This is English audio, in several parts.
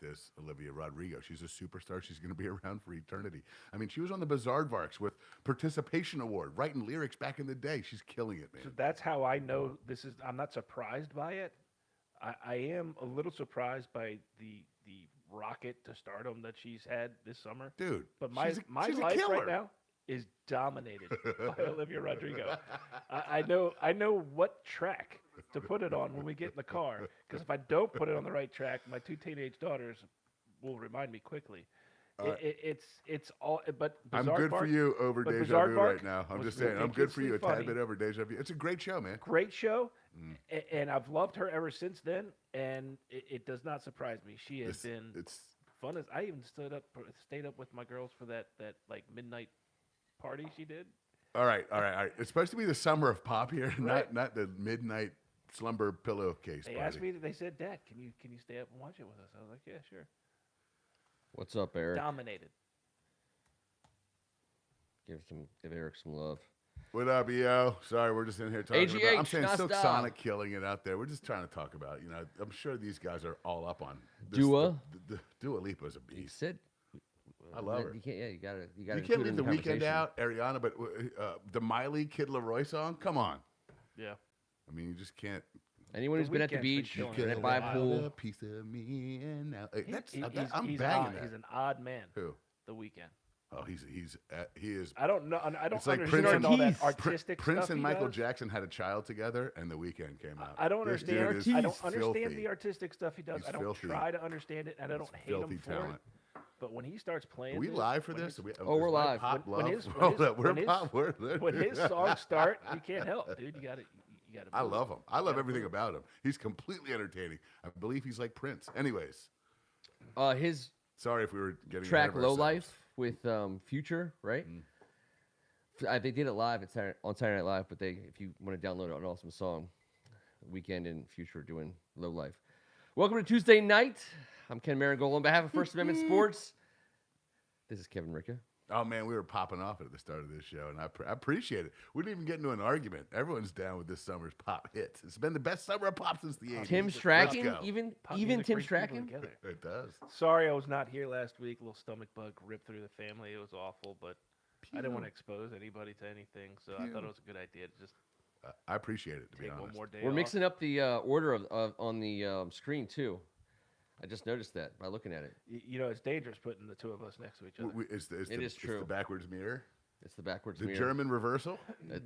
this Olivia Rodrigo. She's a superstar. She's going to be around for eternity. I mean, she was on the Bizarrevarks with Participation Award, writing lyrics back in the day. She's killing it, man. So that's how I know this is. I'm not surprised by it. I am a little surprised by the rocket to stardom that she's had this summer. Dude, But my she's a life killer. right now is dominated by Olivia Rodrigo. I know what track to put it on when we get in the car, because if I don't put it on the right track, my two teenage daughters will remind me quickly. It's all, but I'm Bizarre good Bark, for you over but Deja Bizarre Vu Bark right now. I'm was just saying, I'm good for you. A ridiculously tad bit funny. over Deja Vu. It's a great show, man. Great show, and I've loved her ever since then. And it does not surprise me. She has been It's fun as I even stayed up with my girls for that like midnight party she did. all right. It's supposed to be the summer of pop here, Right. not the midnight slumber pillowcase They party. asked me. They said, "Dad, can you stay up and watch it with us?" I was like, "Yeah, sure." What's up, Eric? Dominated. Give Eric some love. What up, EO? Sorry, we're just in here talking about. I'm AGH, saying Silk nonstop. Sonic killing it out there. We're just trying to talk about. I'm sure these guys are all up on this, Dua? The Dua Lipa's a He beast. said, I love her. You can't. Yeah, you gotta. You can't leave the weekend out, Ariana. But the Miley Kid Laroi song. Come on. Yeah. I mean, you just can't. Anyone who's The been at the Weeknd's beach, been killing right it. by a Got pool. a piece of me and now. Hey, I'm He's banging odd. that. He's an odd man. Who? The Weeknd. Oh, he is. I don't know. I don't It's like understand Prince and all that Keith. artistic Prince stuff and he Michael does. Jackson had a child together, and The Weeknd came out. I don't This understand. dude is I don't understand filthy. the artistic stuff he does. He's I don't filthy. try to understand it, and I don't hate him Filthy for talent. it. But when he starts playing, Are we this, live for when this? his- We're is my live. Pop When love? his- when Hold his- up, we're when his- pop. when his songs start, you can't help, dude. You got to. I love him. I love everything about him. He's completely entertaining. I believe he's like Prince. Anyways, His sorry if we were getting track ahead of "Low ourselves. Life" with Future, right? They did it live on Saturday Night Live, but if you want to download it, an awesome song. Weekend and Future doing "Low Life." Welcome to Tuesday night. I'm Ken Marigold on behalf of First Amendment Sports. This is Kevin Ricka. Oh man, we were popping off at the start of this show, and I appreciate it. We didn't even get into an argument. Everyone's down with this summer's pop hits. It's been the best summer of pop since the 80s. Tim Let's Strachan, go. even Pop Tim music brings people Strachan. together. It does. Sorry, I was not here last week. A little stomach bug ripped through the family. It was awful, but I didn't want to expose anybody to anything, so I thought it was a good idea to just I appreciate it, to be take one honest. more day We're off. mixing up the order of on the screen too. I just noticed that by looking at it. You know, it's dangerous putting the two of us next to each other. It's is true. the backwards mirror. It's the backwards The mirror. German reversal.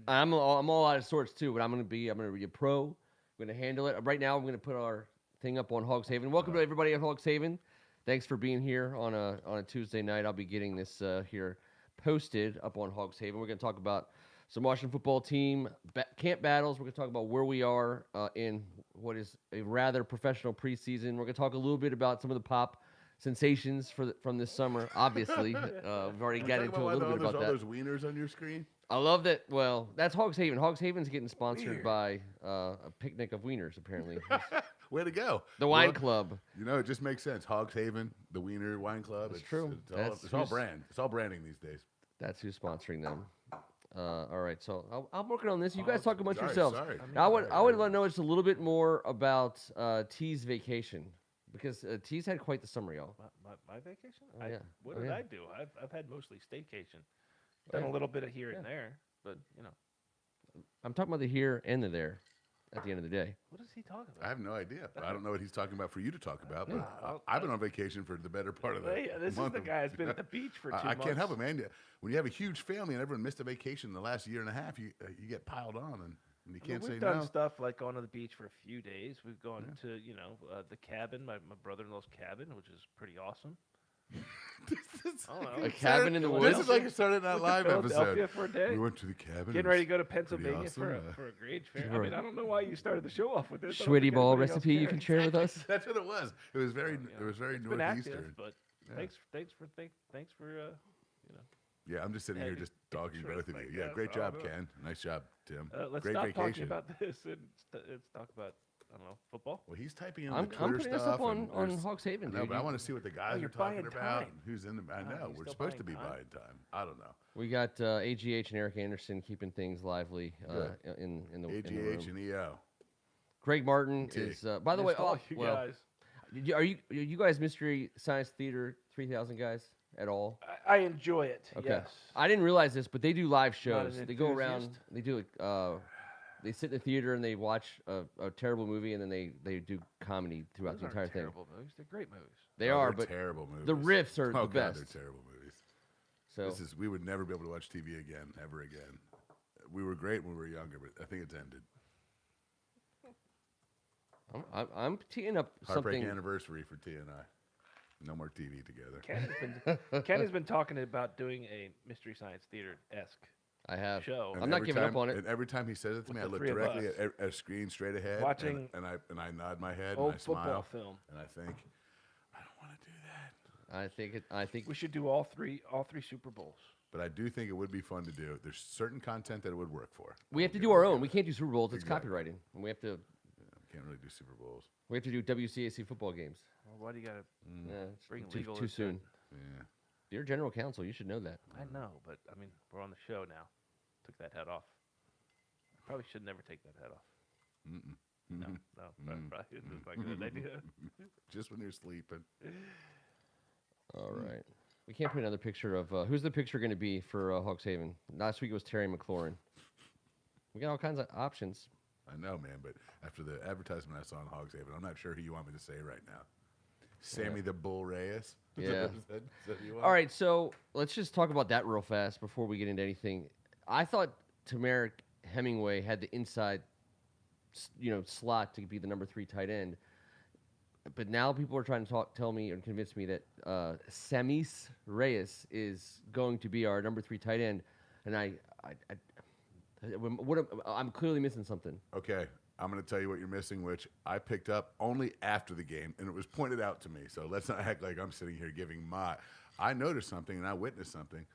I'm all out of sorts too, but I'm gonna be a pro. I'm gonna handle it. Right now, I'm gonna put our thing up on Hogs Haven. Welcome to everybody at Hogs Haven. Thanks for being here on a Tuesday night. I'll be getting this here posted up on Hogs Haven. We're gonna talk about some Washington football team camp battles. We're gonna talk about where we are in what is a rather professional preseason. We're gonna talk a little bit about some of the pop sensations from this summer. Obviously, we've already got into a little bit about all that. those wieners on your screen. I love that. Well, that's Hogs Haven. Hogs Haven's getting sponsored by a picnic of wieners, apparently. Way to go. The Wine Well, Club. You know, it just makes sense. Hogs Haven, the Wiener Wine Club. That's true. It's all brand. It's all branding these days. That's who's sponsoring them. All right, so I'm working on this. You guys talk amongst sorry, yourselves. sorry. Now, I would like to know just a little bit more about T's vacation because T's had quite the summer, y'all. My vacation? Oh, yeah. What Oh, did yeah. I do? I've had mostly staycation. Done a little bit of here and there, but you know. I'm talking about the here and the there at the end of the day. What is he talking I about? have no idea. I don't know what he's talking about for you to talk about, but I'll- I've been on vacation for the better part of the Hey, this is month the of- guy that's been at the beach for 2 I months. can't help it, man. When you have a huge family and everyone missed a vacation in the last year and a half, you get piled on and you can't say We've done no. stuff like gone to the beach for a few days. We've gone to, the cabin, my brother-in-law's cabin, which is pretty awesome. I don't know. A cabin in the This woods. is like a Saturday Night Live Philadelphia episode. for a day. We went to the cabin. Getting ready to go to Pennsylvania awesome, for a grade fair. I mean, I don't know why you started the show off with this. I don't Schwitty think ball anybody else recipe you cares. can share with us. That's what it was. It was very, You know, it was very it's been active, northeastern. but Yeah. thanks for Yeah, I'm just sitting here Hey, just dogging sure, both of like, you. Yeah, yeah, great so I'll job, do it. Ken. Nice job, Tim. let's Great stop vacation. talking about this and let's talk about I don't know football. Well, he's typing in I'm the Twitter putting this stuff. up on and there's- Hogs Haven, I know, dude. but I want to see what the guys you're are talking buying about time. and who's in the. I know you're we're still supposed to buying be time. buying time. I don't know. We got AGH and Eric Anderson keeping things lively in the room. AGH and EO. Greg Martin T. is, by the way, Missed all you well, guys. Are you guys Mystery Science Theater 3000 guys at all? I enjoy it. Okay. Yes. I didn't realize this, but they do live Not shows. an They go around. enthusiast? They do they sit in the theater and they watch a terrible movie, and then they do comedy throughout Those the aren't entire thing. terrible movies. They're great movies. They Oh, are, they're but terrible movies. the riffs are oh, the God, best. they're terrible movies. So We would never be able to watch TV again, ever again. We were great when we were younger, but I think it's ended. I'm teeing up Heartbreak something. anniversary for T and I. No more TV together. Ken has been talking about doing a Mystery Science Theater-esque I have. show. And I'm not every giving up time- on it. And every time he says it to With me, the I look three of directly us. at a screen straight ahead, Watching and I nod my head and old I football smile, film. and I think, I don't want to do that. I think We should do all three Super Bowls. But I do think it would be fun to do. There's certain content that it would work for. we have to We'll do get our it own. We together. can't do Super Bowls. It's Exactly. copywriting, and we have to Can't really do Super Bowls. do WCAC football games. Well, why do you got to Yeah, it's bring too, legal too into it? soon. Yeah. You're general counsel. You should know that. I know, but I mean, we're on the show now. Took that hat off. Probably should never take that hat off. Mm-mm. No, Mhm. probably it's just not a good idea. Just when you're sleeping. All right. We can't put another picture of who's the picture going to be for Hawks Haven. Last week it was Terry McLaurin. We got all kinds of options. I know, man, but after the advertisement I saw in Hogs Haven, I'm not sure who you want me to say right now. Sammy the Bull Reyes? Yeah. Is that who you want? All right, so let's just talk about that real fast before we get into anything. I thought Tamarick Hemingway had the inside, slot to be the number 3 tight end, but now people are trying to tell me and convince me that Samis Reyes is going to be our number 3 tight end, and I'm clearly missing something. Okay, I'm going to tell you what you're missing, which I picked up only after the game, and it was pointed out to me. So let's not act like I'm sitting here giving I noticed something, and I witnessed something.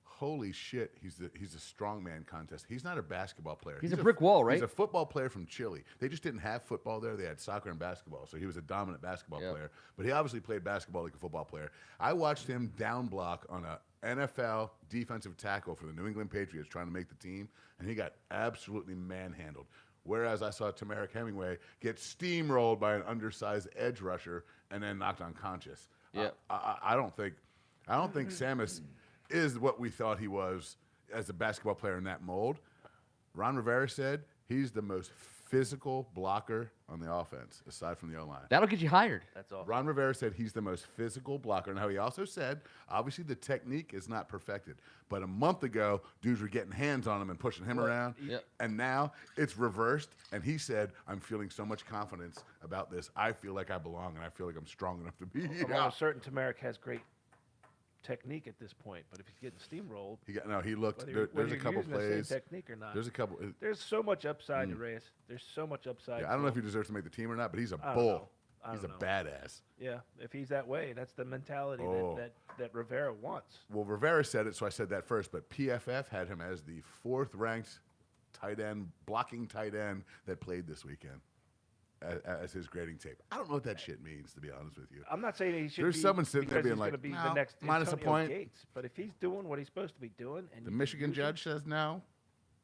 Holy shit, he's a strongman contest. He's not a basketball player. He's a brick wall, right? He's a football player from Chile. They just didn't have football there. They had soccer and basketball, so he was a dominant basketball Yep. player. But he obviously played basketball like a football player. I watched him down block on a NFL defensive tackle for the New England Patriots trying to make the team, and he got absolutely manhandled. Whereas I saw Tamarick Hemingway get steamrolled by an undersized edge rusher and then knocked unconscious. Yeah. I don't think Samus is what we thought he was as a basketball player in that mold. Ron Rivera said he's the most physical blocker on the offense, aside from the O-line. That'll get you hired. That's all. Ron Rivera said he's the most physical blocker. Now, he also said, obviously, the technique is not perfected. But a month ago, dudes were getting hands on him and pushing him around. Yep. And now it's reversed. And he said, I'm feeling so much confidence about this. I feel like I belong, and I feel like I'm strong enough to be I'm here. almost certain Tamarick has great technique at this point, but if he's getting steamrolled, He looked. whether There's a you're couple using the same plays. technique or not, There's a couple. there's so much upside to Reyes. There's so much upside. Yeah, I don't know to if he him. deserves to make the team or not, but he's a I don't bull. know. I He's a don't know. badass. Yeah, if he's that way, that's the mentality Oh. that Rivera wants. Well, Rivera said it, so I said that first. But PFF had him as the 4th ranked tight end, blocking tight end that played this weekend as his grading tape. I don't know what that shit means, to be honest with you. I'm not saying he should. There's be someone sitting there because being he's like, gonna be "No, the next minus a Antonio point." Gates, but if he's doing what he's supposed to be doing, and The you can Michigan use him- judge says no.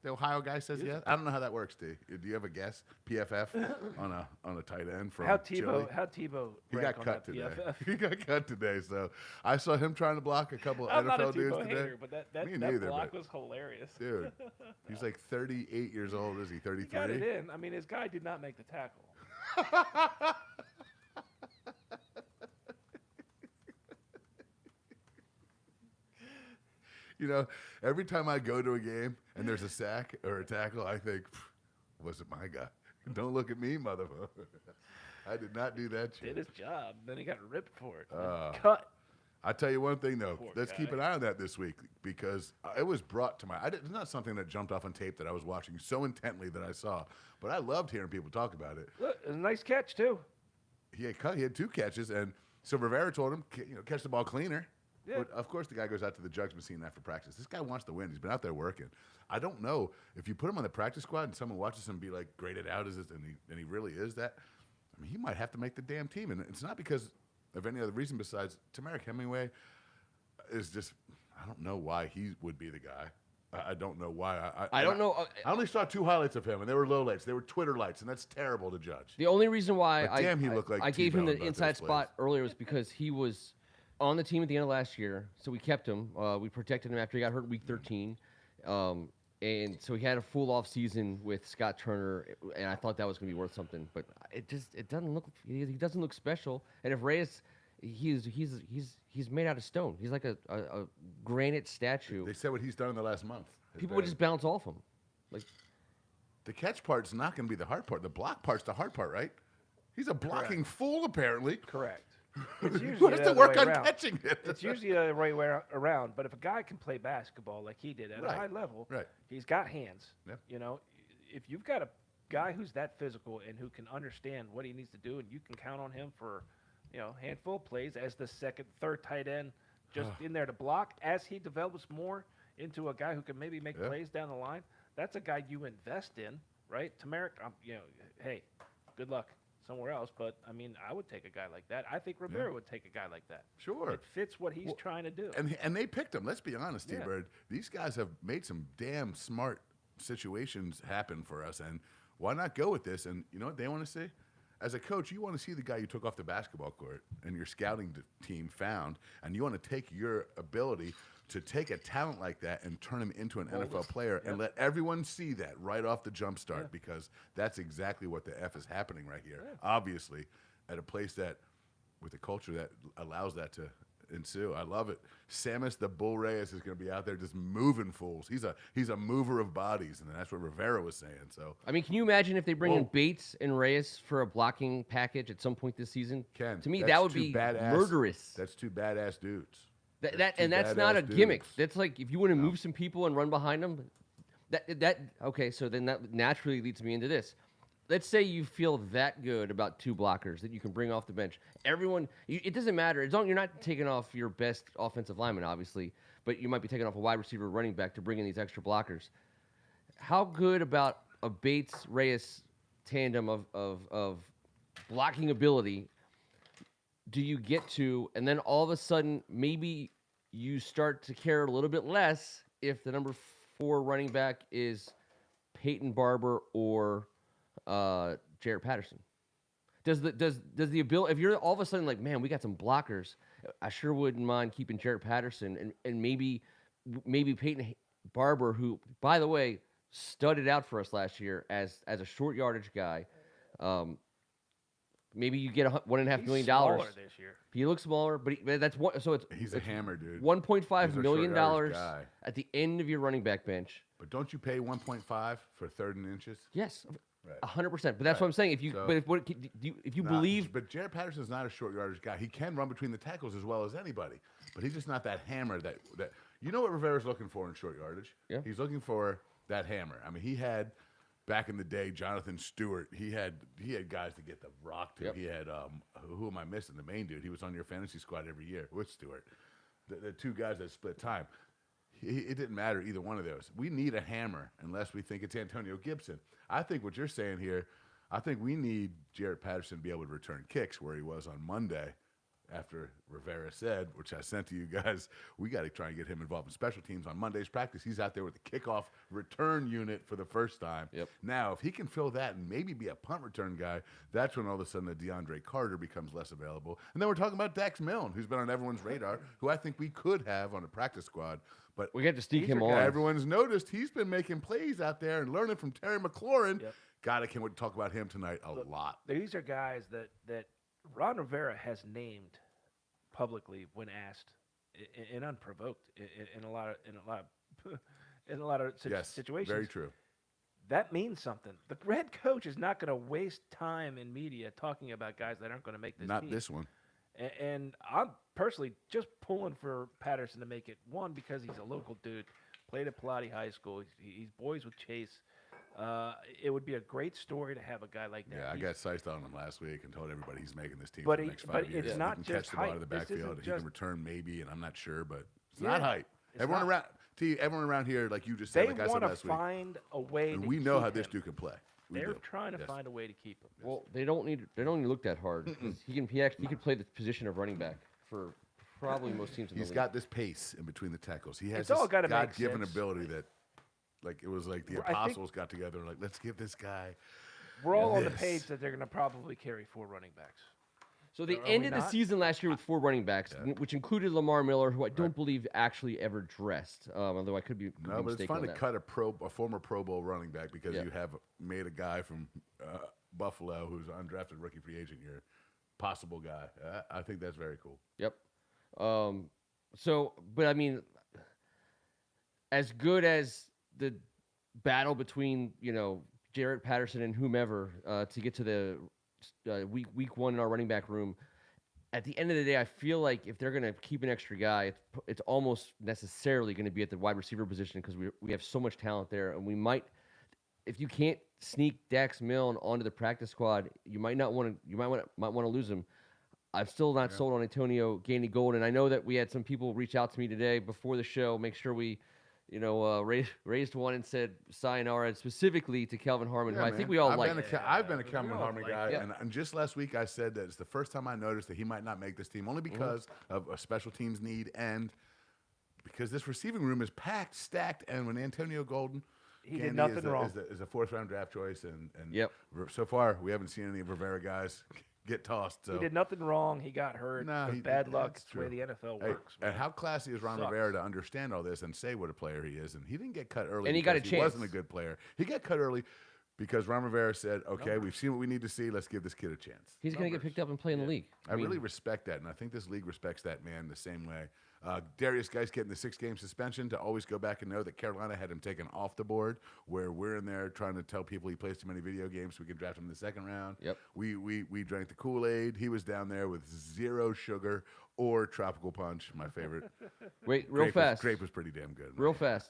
The Ohio guy says Use yes. him. I don't know how that works, D. Do you have a guess? PFF on a tight end from how Chile? Tebow He rank got on cut that today. PFF? He got cut today. So I saw him trying to block a couple I'm not a NFL dudes Tebow today. hater, but that Me neither, block but- was hilarious. Dude, he's like 38 years old. Is he? He got it 33? in. I mean, his guy did not make the tackle. You know, every time I go to a game and there's a sack or a tackle, I think, wasn't my guy. Don't look at me, motherfucker. I did not do that Did shit. his job. Then he got ripped for it. Uh, Cut. I tell you one thing though, Poor let's keep guy. an eye on that this week because it was brought to it's not something that jumped off on tape that I was watching so intently that I saw, but I loved hearing people talk about it. Look, it was a nice catch too. He had 2 catches, and so Rivera told him, catch the ball cleaner. Yeah. But of course, the guy goes out to the jugs machine after practice. This guy wants to win. He's been out there working. I don't know if you put him on the practice squad and someone watches him be like graded out as this, and he really is that. I mean, he might have to make the damn team, and it's not because of any other reason besides Tamarick Hemingway is just. I don't know why he would be the guy. I don't know why. I don't know. I only saw 2 highlights of him, and they were low lights. They were Twitter lights, and that's terrible to judge. The only reason why But damn, he looked like I gave him T-Bone the about inside those spot earlier was because he was on the team at the end of last year, so we kept him. We protected him after he got hurt week 13. And so he had a full off season with Scott Turner, and I thought that was going to be worth something. But it doesn't look he doesn't look special. And if Reyes, he's made out of stone. He's like a granite statue. They said what he's done in the last month. People would just bounce off him. Like the catch part's not going to be the hard part. The block part's the hard part, right? He's a blocking fool, apparently. Correct. It's Who usually has the to other work way on around. catching it? It's usually the right way around. But if a guy can play basketball like he did at a Right. high level, Right. he's got hands. Yep. You know, if you've got a guy who's that physical and who can understand what he needs to do, and you can count on him for, handful of plays as the second, third tight end, just in there to block as he develops more into a guy who can maybe make plays down the line. That's a guy you invest in, right? Tamarick, hey, good luck somewhere else. But, I mean, I would take a guy like that. I think Rivera would take a guy like that. Sure. It fits what he's trying to do. And they picked him. Let's be honest, Yeah. T-Bird. These guys have made some damn smart situations happen for us. And why not go with this? And you know what they want to see? As a coach, you want to see the guy you took off the basketball court and your scouting team found, and you want to take your ability to take a talent like that and turn him into an NFL player and let everyone see that right off the jump start, because that's exactly what the F is happening right here. Obviously, at a place that, with a culture that allows that to ensue. I love it. Samus the Bull Reyes is going to be out there just moving fools. He's a mover of bodies, and that's what Rivera was saying. So I mean, can you imagine if they bring in Bates and Reyes for a blocking package at some point this season? To me, that would be murderous. That's 2 badass dudes. That's not a gimmick. That's like if you want to move some people and run behind them. Okay. So then that naturally leads me into this. Let's say you feel that good about 2 blockers that you can bring off the bench. It doesn't matter. As long as you're not taking off your best offensive lineman, obviously, but you might be taking off a wide receiver, running back to bring in these extra blockers. How good about a Bates-Reyes tandem of blocking ability do you get to, and then all of a sudden maybe you start to care a little bit less if the number 4 running back is Peyton Barber or Jarrett Patterson? Does the ability, if you're all of a sudden like, man, we got some blockers, I sure wouldn't mind keeping Jarrett Patterson and maybe Peyton Barber, who, by the way, studded out for us last year as a short yardage guy. Maybe you get $1.5 million. Smaller this year. He looks smaller, but that's one. So He's a hammer, dude. $1.5 million guy. at the end of your running back bench. But don't you pay 1.5 for 3rd and inches? Yes, Right. 100%. But that's what I'm saying. If you believe, but Jarrett Patterson's not a short yardage guy. He can run between the tackles as well as anybody, but he's just not that hammer that you know what Rivera's looking for in short yardage. Yeah. He's looking for that hammer. I mean, he had back in the day Jonathan Stewart. He had guys to get the rock to. Yep. He had who am I missing? The main dude. He was on your fantasy squad every year with Stewart. The 2 guys that split time. It didn't matter either one of those. We need a hammer unless we think it's Antonio Gibson. I think what you're saying here, I think we need Jarrett Patterson to be able to return kicks where he was on Monday after Rivera said, which I sent to you guys, we got to try and get him involved in special teams on Monday's practice. He's out there with the kickoff return unit for the first time. Yep. Now, if he can fill that and maybe be a punt return guy, that's when all of a sudden the DeAndre Carter becomes less available. And then we're talking about Dax Milne, who's been on everyone's radar, who I think we could have on a practice squad. But we got to sneak him guy on. everyone's noticed he's been making plays out there and learning from Terry McLaurin. Yep. God, I can't wait to talk about him tonight a lot. These are guys that Ron Rivera has named publicly when asked, and unprovoked in a lot of Yes, situations. very true. That means something. The head coach is not going to waste time in media talking about guys that aren't going to make this Not team. this one. And I'm personally just pulling for Patterson to make it. One, because he's a local dude, played at Pilate High School. He's boys with Chase. It would be a great story to have a guy like that. Yeah, I got sized on him last week and told everybody he's making this team But for the he- next 5 but years. it's He not can just catch the ball out height. of the This isn't backfield. He just- can return maybe, and I'm not sure, but it's Yeah, not height. it's Everyone not. everyone around here, like you just They said, like I said want to last week, find a way and to we know keep how this him. dude can play. We They're do. trying to Yes. find a way to keep him. well, they don't need to look that hard. 'Cause he could play the position of running back for probably most teams in the He's league. got this pace in between the tackles. He has It's all this gotta make God-given sense. ability that like it was like the I think- apostles got together and like, let's give this guy. We're all on the Yes. page that they're going to probably carry 4 running backs. So they Are we ended the not? season last year with 4 running backs, which included Lamar Miller, who I don't believe actually ever dressed. Although I could be No, but it's mistaken fun on to that. cut a former Pro Bowl running back because Yeah. you have made a guy from Buffalo who's an undrafted rookie free agent your possible guy. I think that's very cool. Yep. So, but I mean, as good as the battle between Jarrett Patterson and whomever to get to the week 1 in our running back room, at the end of the day, I feel like if they're going to keep an extra guy, it's almost necessarily going to be at the wide receiver position because we have so much talent there, and we might, if you can't sneak Dax Milne onto the practice squad, you might want to lose him. I'm still not sold on Antonio Gandy Golden. I know that we had some people reach out to me today before the show, make sure we, raised one and said sayonara specifically to Kelvin Harmon, who I think we all like. I've been a Cameron Harmon guy, Yeah. and just last week I said that it's the first time I noticed that he might not make this team, only because of a special teams need and because this receiving room is packed, stacked, and when Antonio Golden, He did nothing wrong. is a 4th-round draft choice, and Yep. so far we haven't seen any of Rivera guys get tossed. So. He did nothing wrong. He got hurt. No, But he- bad luck. that's It's the way true. the NFL Hey, works. and man. how classy is Ron Sucks. Rivera to understand all this and say what a player he is? And he didn't get cut early And he got a because he wasn't a chance. good player. He got cut early because Ron Rivera said, okay, we've seen what we need to see. Let's give this kid a chance. He's going to get picked up and play in the league. I really respect that, and I think this league respects that man the same way. Darius Geis getting the 6-game suspension to always go back and know that Carolina had him taken off the board, where we're in there trying to tell people he plays too many video games so we can draft him in the 2nd round. Yep. We drank the Kool-Aid. He was down there with 0 sugar or tropical punch, my favorite. Wait, real fast. Grape was pretty damn good. Real fast.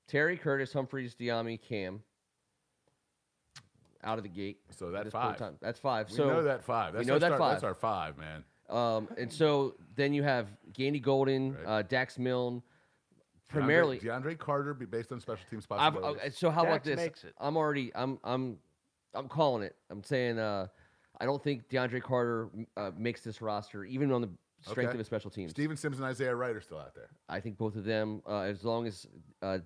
Terry, Curtis, Humphreys, Diami, Cam. Out of the gate. So at that's this point in 5. time. That's 5. We So know that 5. That's know our that 5. That's our 5, man. And so then you have Gandy Golden, Right. Dax Milne, primarily. DeAndre Carter, based on special teams I've, possibilities. so how about Dax this? makes it. I'm calling it. I'm saying I don't think DeAndre Carter makes this roster, even on the strength Okay. of his special teams. Steven Sims and Isaiah Wright are still out there. I think both of them, as long as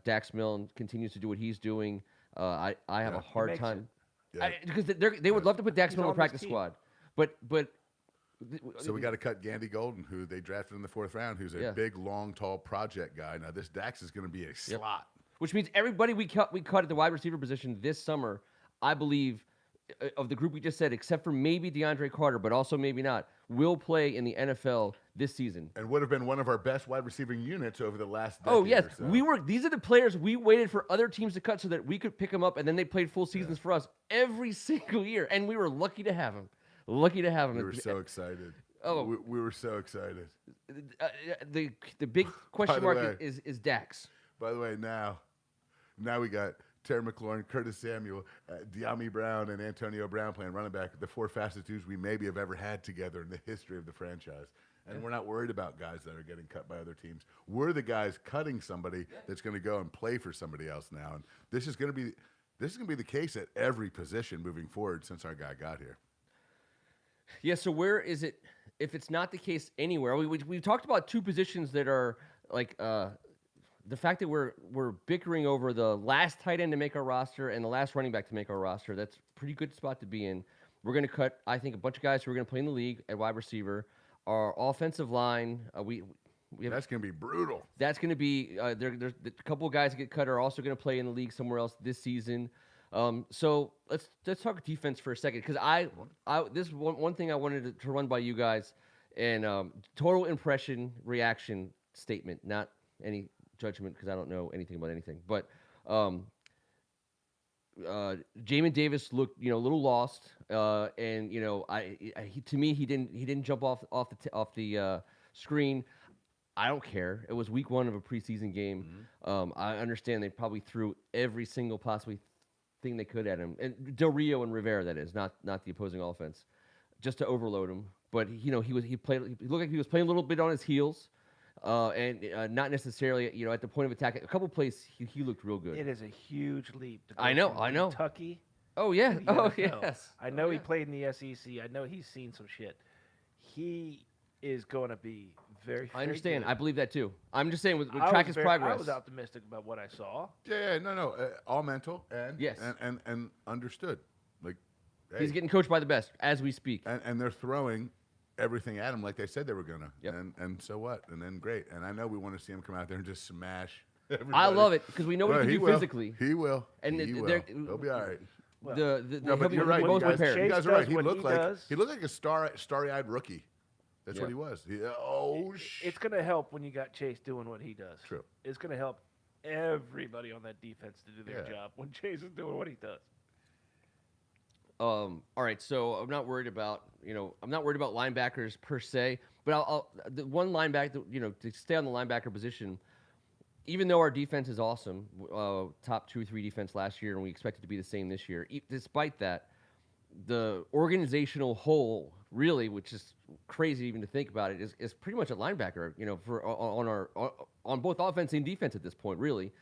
Dax Milne continues to do what he's doing, I have Yeah. a hard makes time. Yeah. Because they would love to put Dax He's Milne on on the this practice team. squad, but So we got to cut Gandy Golden, who they drafted in the 4th round, who's a Yeah. big, long, tall project guy. Now this Dax is going to be a slot. which means everybody we cut at the wide receiver position this summer, I believe, of the group we just said, except for maybe DeAndre Carter, but also maybe not, will play in the NFL this season. And would have been one of our best wide receiving units over the last decade Oh yes, or so. these are the players we waited for other teams to cut so that we could pick them up, and then they played full seasons for us every single year, and we were lucky to have them. Lucky to have them. We were so excited. Oh. We were so excited. The big question the mark way- is Dax. By the way, now we got Terry McLaurin, Curtis Samuel, De'Ami Brown, and Antonio Brown playing running back, the 4 fastest dudes we maybe have ever had together in the history of the franchise. And we're not worried about guys that are getting cut by other teams. We're the guys cutting somebody that's going to go and play for somebody else now. And this is going to be the case at every position moving forward since our guy got here. Yeah, so where is it, if it's not the case anywhere? We talked about 2 positions that are like the fact that we're bickering over the last tight end to make our roster and the last running back to make our roster. That's a pretty good spot to be in. We're going to cut, I think, a bunch of guys who are going to play in the league at wide receiver. Our offensive line, we have, That's going to be brutal. that's going to be there's a couple of guys that get cut are also going to play in the league somewhere else this season. So let's talk defense for a second, because I this is one thing I wanted to run by you guys, and total impression reaction statement, not any judgment because I don't know anything about anything, but Jamin Davis looked a little lost, and to me he didn't jump off the screen. I don't care. It was week 1 of a preseason game. I understand they probably threw every single possibly thing they could at him, and Del Rio and Rivera, that is, not the opposing offense, just to overload him. But he looked like he was playing a little bit on his heels, and not necessarily at the point of attack. A couple plays he looked real good. It is a huge leap. To go I know, from I know. Kentucky. Oh yeah. to the Oh NFL. yes. I know Oh, he yeah. played in the SEC. I know he's seen some shit. He is going to be Very understand. good. I believe that too. I'm just saying with I track was his very- I progress. was optimistic about what I saw. Yeah, no, all mental and Yes. and understood. Like, hey, He's getting coached by the best as we speak. and they're throwing everything at him like they said they were gonna. Yep. And so what? And then great. And I know we want to see him come out there and just smash everybody. I love it because we know what Well, he can do will. physically. He will. And he will. they're- He'll be all right. Well, No, but you're right. We're You both guys, prepared. you Chase guys are right. does He what looked he like does. a starry-eyed rookie. That's what he was. It's going to help when you got Chase doing what he does. True. It's going to help everybody on that defense to do their Yeah. job when Chase is doing what he does. All right, so I'm not worried about linebackers per se, but the one linebacker, to stay on the linebacker position, even though our defense is awesome, top 2 or 3 defense last year, and we expect it to be the same this year. Despite that, the organizational whole, really, which is crazy even to think about it, is pretty much a linebacker. On both offense and defense at this point, really,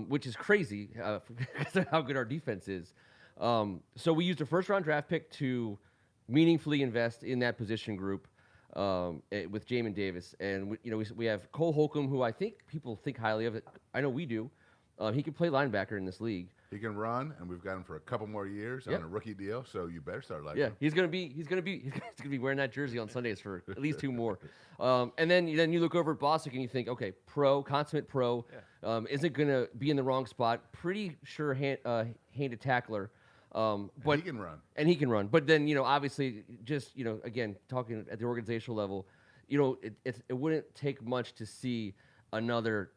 which is crazy because of how good our defense is. So we used a first-round draft pick to meaningfully invest in that position group with Jamin Davis, and we have Cole Holcomb, who I think people think highly of. I know we do. He can play linebacker in this league. He can run, and we've got him for a couple more years on a rookie deal. So you better start liking him. He's gonna be wearing that jersey on Sundays for at least 2 more. And then you look over at Bostic and you think, okay, consummate pro, isn't gonna be in the wrong spot. Pretty sure handed tackler. But he can run. And he can run. But then, obviously, just, again, talking at the organizational level, it wouldn't take much to see another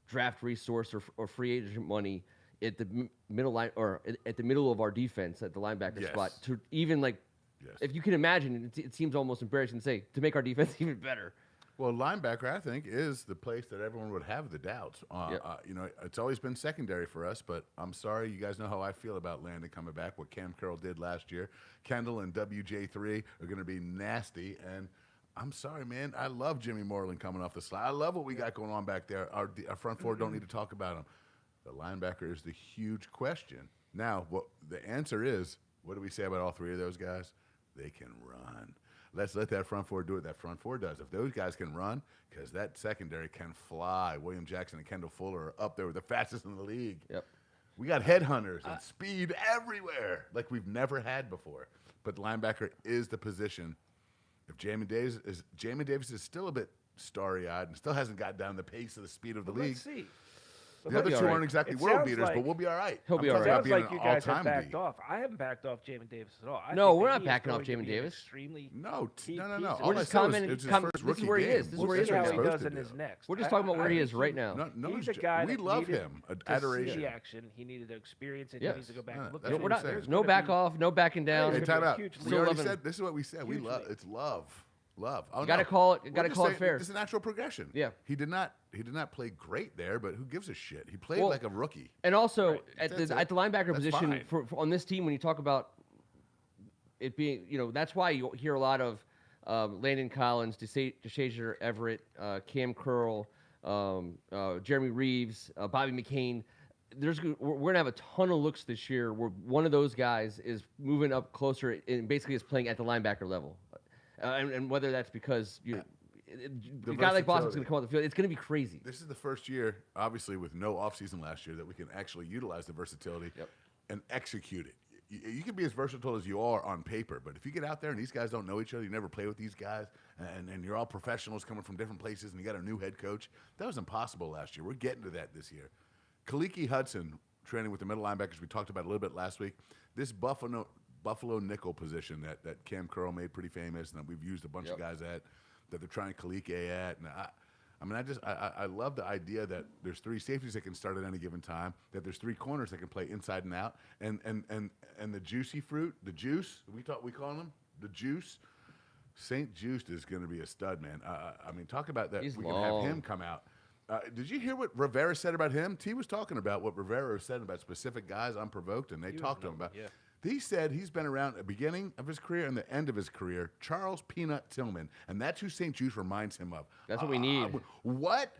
draft resource or free agent money at the middle line or at the middle of our defense at the linebacker spot to even if you can imagine, it seems almost embarrassing to say, to make our defense even better. Well, linebacker, I think, is the place that everyone would have the doubts. It's always been secondary for us, but I'm sorry. You guys know how I feel about Landon coming back, what Cam Carroll did last year. Kendall and WJ3 are going to be nasty, and I'm sorry, man. I love Jimmy Moreland coming off the slide. I love what we got going on back there. Our front four don't need to talk about him. The linebacker is the huge question. Now, the answer is, what do we say about all 3 of those guys? They can run. Let's let that front four do what that front four does. If those guys can run, because that secondary can fly. William Jackson and Kendall Fuller are up there with the fastest in the league. Yep. We got headhunters and speed everywhere like we've never had before. But linebacker is the position. If Jamin Davis is still a bit starry-eyed and still hasn't got down the pace of the speed of the league. Let's see. The other 2 aren't exactly world beaters, but we'll be all right. He'll be all right. Sounds being like an you guys have all-time backed league. off. I haven't backed off Jamin Davis at all. No, think we're that not he is backing off going to Jamin be an Davis. Extremely No. key All piece I of We're said just was commenting- it was his this first is rookie where he game. is. This is We'll where he see is how right he now. does in his next. We're just talking about where he I is think right now. He's a guy we that love needed him. to Adoration. see action. He needed to experience it. Yes. He needs to go back No, and look that's at what it. we're saying. There's No gonna back be- off, no backing down. Hey, It's time gonna out. be a huge We league. already Still said this is what we said. We Huge love league. it's love. Oh, Gotta no. call it- We're gotta just call it saying fair. It's a natural progression. Yeah. He did not play great there, but who gives a shit? He played Well, like a rookie. And also Right. at That's the it. linebacker That's position fine. for on this team, when you talk about it being, that's why you hear a lot of Landon Collins, DeShazier Everett, Cam Curl, Jeremy Reeves, Bobby McCain. We're gonna have a ton of looks this year where one of those guys is moving up closer and basically is playing at the linebacker level, and whether that's because a guy like Boston's gonna come out the field, it's gonna be crazy. This is the first year, obviously, with no offseason last year, that we can actually utilize the versatility and execute it. You can be as versatile as you are on paper, but if you get out there and these guys don't know each other, you never play with these guys, and you're all professionals coming from different places, and you got a new head coach, that was impossible last year. We're getting to that this year. Kaliki Hudson, training with the middle linebackers, we talked about a little bit last week. This Buffalo nickel position that Cam Curl made pretty famous, and that we've used a bunch of guys at, that they're trying Kaliki at. And I love the idea that there's 3 safeties that can start at any given time, that there's 3 corners that can play inside and out, and the juicy fruit, the juice, we call him the juice. St. Juiced is going to be a stud, man. Talk about that. He's we can long. have him come out. Did you hear what Rivera said about him? T was talking about what Rivera said about specific guys unprovoked, and they talked to him about. Yeah. He said he's been around the beginning of his career and the end of his career, Charles Peanut Tillman, and that's who St. Juice reminds him of. That's what we need. What?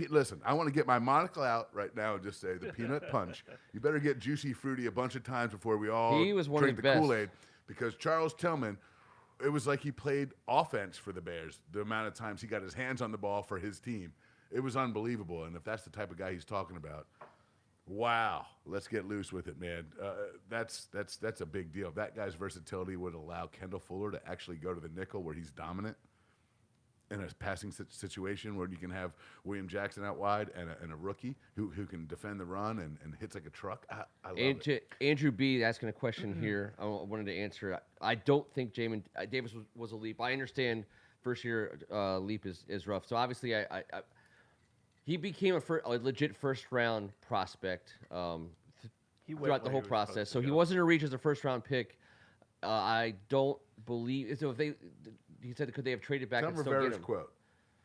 Listen, I want to get my monocle out right now and just say the peanut punch. You better get Juicy Fruity a bunch of times before we all He was one of drink the the best. Kool-Aid, because Charles Tillman it was like he played offense for the Bears. The amount of times he got his hands on the ball for his team, it was unbelievable. And if that's the type of guy he's talking about, wow, let's get loose with it, man. That's a big deal. That guy's versatility would allow Kendall Fuller to actually go to the nickel where he's dominant in a passing situation where you can have William Jackson out wide and a rookie who can defend the run and hits like a truck. I love it. Andrew B. asking a question here. I wanted to answer. I don't think Jamin Davis was a leap. I understand first year leap is rough. So obviously he became a legit first round prospect throughout the whole process. So he wasn't a reach as a first round pick. I don't believe so. He said, could they have traded back and still get him?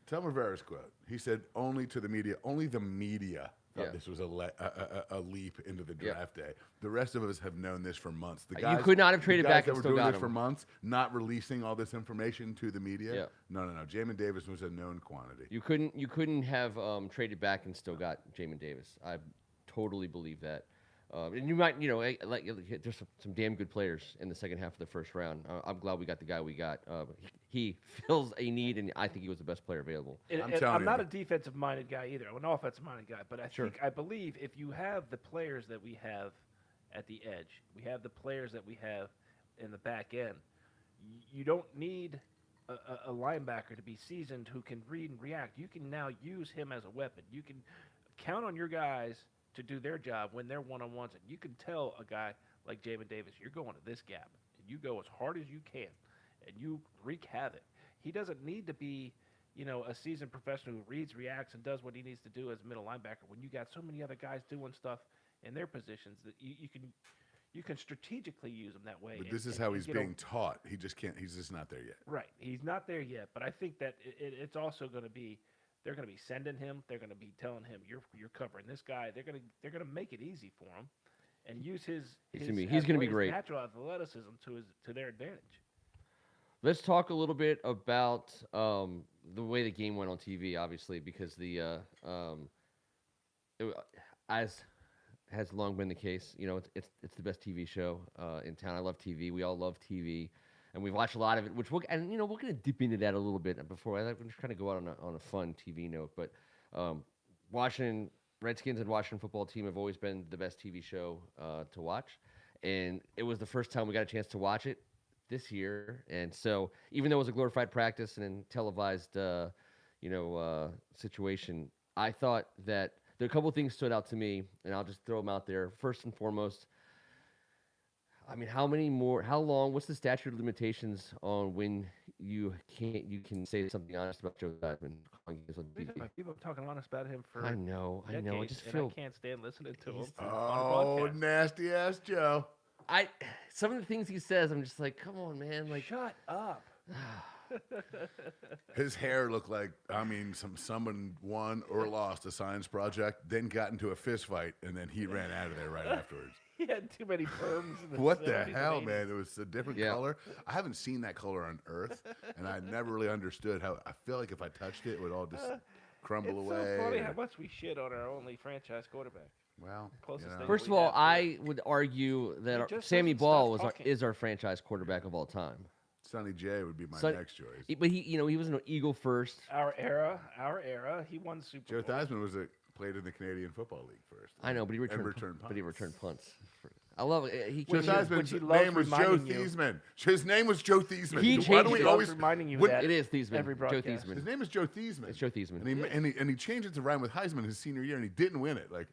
Tom Rivera's quote. He said, only to the media, only the media thought this was a leap into the draft day. The rest of us have known this for months. The guys, you could not have traded back and that still were doing got this him. for months, not releasing all this information to the media. Yeah. No. Jamin Davis was a known quantity. You couldn't have traded back and still got Jamin Davis. I totally believe that. And you might, there's some damn good players in the second half of the first round. I'm glad we got the guy we got. He fills a need, and I think he was the best player available. I'm not a defensive-minded guy either. I'm an offensive-minded guy, but I believe if you have the players that we have at the edge, we have the players that we have in the back end, you don't need a linebacker to be seasoned who can read and react. You can now use him as a weapon. You can count on your guys to do their job when they're one-on-ones. And you can tell a guy like Jamin Davis, you're going to this gap, and you go as hard as you can, and you wreak havoc. He doesn't need to be, a seasoned professional who reads, reacts, and does what he needs to do as a middle linebacker when you got so many other guys doing stuff in their positions that you can strategically use them that way. But this is how he's being taught. He just can't. He's just not there yet. Right. He's not there yet, but I think that it's also going to be – they're going to be sending him. They're going to be telling him, "You're covering this guy." They're going to make it easy for him, and use his he's going to be great. Natural athleticism to their advantage. Let's talk a little bit about the way the game went on TV. Obviously, because as has long been the case, it's the best TV show in town. I love TV. We all love TV. And we've watched a lot of it, we're going to dip into that a little bit before. I'm just trying to go out on a fun TV note. But Washington Redskins and Washington football team have always been the best TV show to watch. And it was the first time we got a chance to watch it this year. And so even though it was a glorified practice and televised, situation, I thought that there are a couple of things stood out to me, and I'll just throw them out there. First and foremost, how long, what's the statute of limitations on when you can say something honest about Joe Theismann? People are talking honest about him for I know. I just feel I can't stand listening to him. Oh, nasty ass Joe. Some of the things he says, I'm just like, come on, man. Like, shut up. His hair looked like, someone won or lost a science project, then got into a fist fight, and then he ran out of there right afterwards. He had too many perms. What the hell, man? It was a different color. I haven't seen that color on Earth, and I never really understood how. I feel like if I touched it, it would all just crumble away. It's so funny how much we shit on our only franchise quarterback. Well, first of all, I would argue that Sammy Ball is our franchise quarterback of all time. Sonny J would be my next choice. But he was an Eagle first. Our era. He won Super Bowl. Joe Theismann played in the Canadian Football League first. I know, but he returned punts. But he returned punts. I love it. Joe Theismann's name was Joe Theismann. His name was Joe Theismann. He Why do changed we it. always reminding you that it is Theismann. Every broadcast. Joe Theismann. His name is Joe Theismann. It's Joe Theismann. And he changed it to rhyme with Heisman his senior year, and he didn't win it. Like,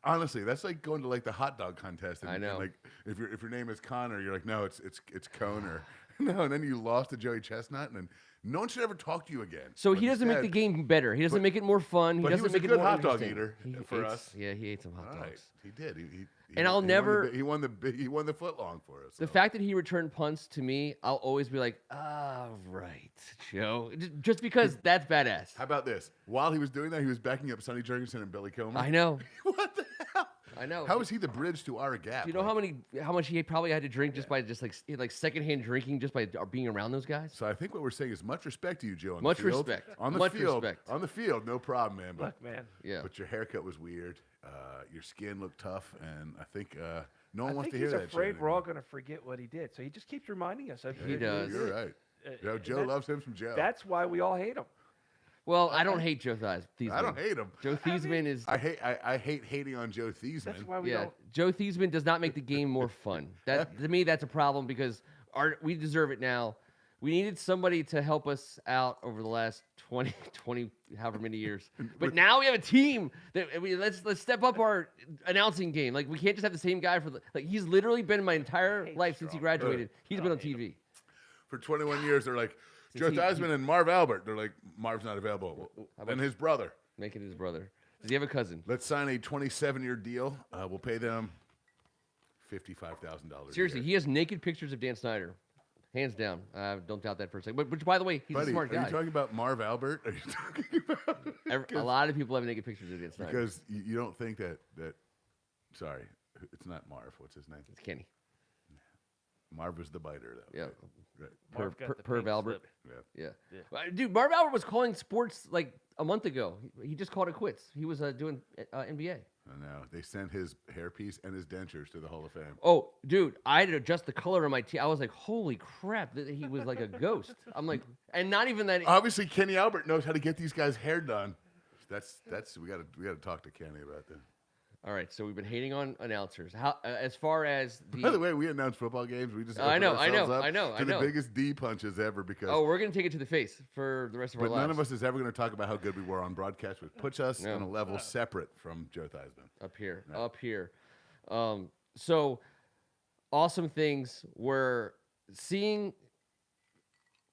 honestly, that's like going to like the hot dog contest. And, I know. And like if your name is Connor, you're like, no, it's Coner. No, and then you lost to Joey Chestnut, and then no one should ever talk to you again. So he doesn't make the game better. He doesn't make it more fun. He doesn't make it more hot dog interesting. eater for us. Yeah, he ate some hot dogs. Right. He did. He won the foot long for us. The fact that he returned punts to me, I'll always be like, right, Joe. Just because that's badass. How about this? While he was doing that, he was backing up Sonny Jurgensen and Billy Coleman. I know. What the hell? I know. How is he the bridge to our gap? Do you know how much he probably had to drink just by like secondhand drinking just by being around those guys? So I think what we're saying is much respect to you, Joe. Much respect. On the much field. Respect. On the field, no problem, man. Look, man. Yeah. But your haircut was weird. Your skin looked tough, and I think no one wants to hear that. He's afraid we're all going to forget what he did, so he just keeps reminding us of it. He does. You're right. Joe loves him from Joe. That's why we all hate him. Well, I don't hate Joe Theismann. I don't hate him. Joe Theismann is. I hate hating on Joe Theismann. That's why we Yeah, don't. Joe Theismann does not make the game more fun. That to me, that's a problem because we deserve it now. We needed somebody to help us out over the last 20 however many years. But now we have a team that let's step up our announcing game. Like we can't just have the same guy he's literally been my entire life since he graduated. He's been on TV. For 21 years, they're like, Joe Theismann and Marv Albert. They're like, Marv's not available. And his brother. Make it his brother. Does he have a cousin? Let's sign a 27-year deal. We'll pay them $55,000. Seriously, he has naked pictures of Dan Snyder. Hands down. Don't doubt that for a second. But which, by the way, he's a smart guy. Are you talking about Marv Albert? Are you talking about... A lot of people have naked pictures of Dan Snyder. Because you don't think that... Sorry, it's not Marv. What's his name? It's Kenny. Marv was the biter, though. Yeah. Right. Marv got the Perv pink Albert. slip. Yeah. Dude, Marv Albert was calling sports like a month ago. He just called it quits. He was doing NBA. I know. They sent his hairpiece and his dentures to the Hall of Fame. Oh, dude, I had to adjust the color of my teeth. I was like, holy crap, he was like a ghost. I'm like, and not even that. Obviously, Kenny Albert knows how to get these guys' hair done. That's we gotta talk to Kenny about that. All right, so we've been hating on announcers. How as far as By the way, we announce football games. We just I know. to the biggest D punches ever because. Oh, we're gonna take it to the face for the rest of our lives. But none of us is ever going to talk about how good we were on broadcast, which puts us on a level separate from Joe Theismann. Up here. So awesome things. We're seeing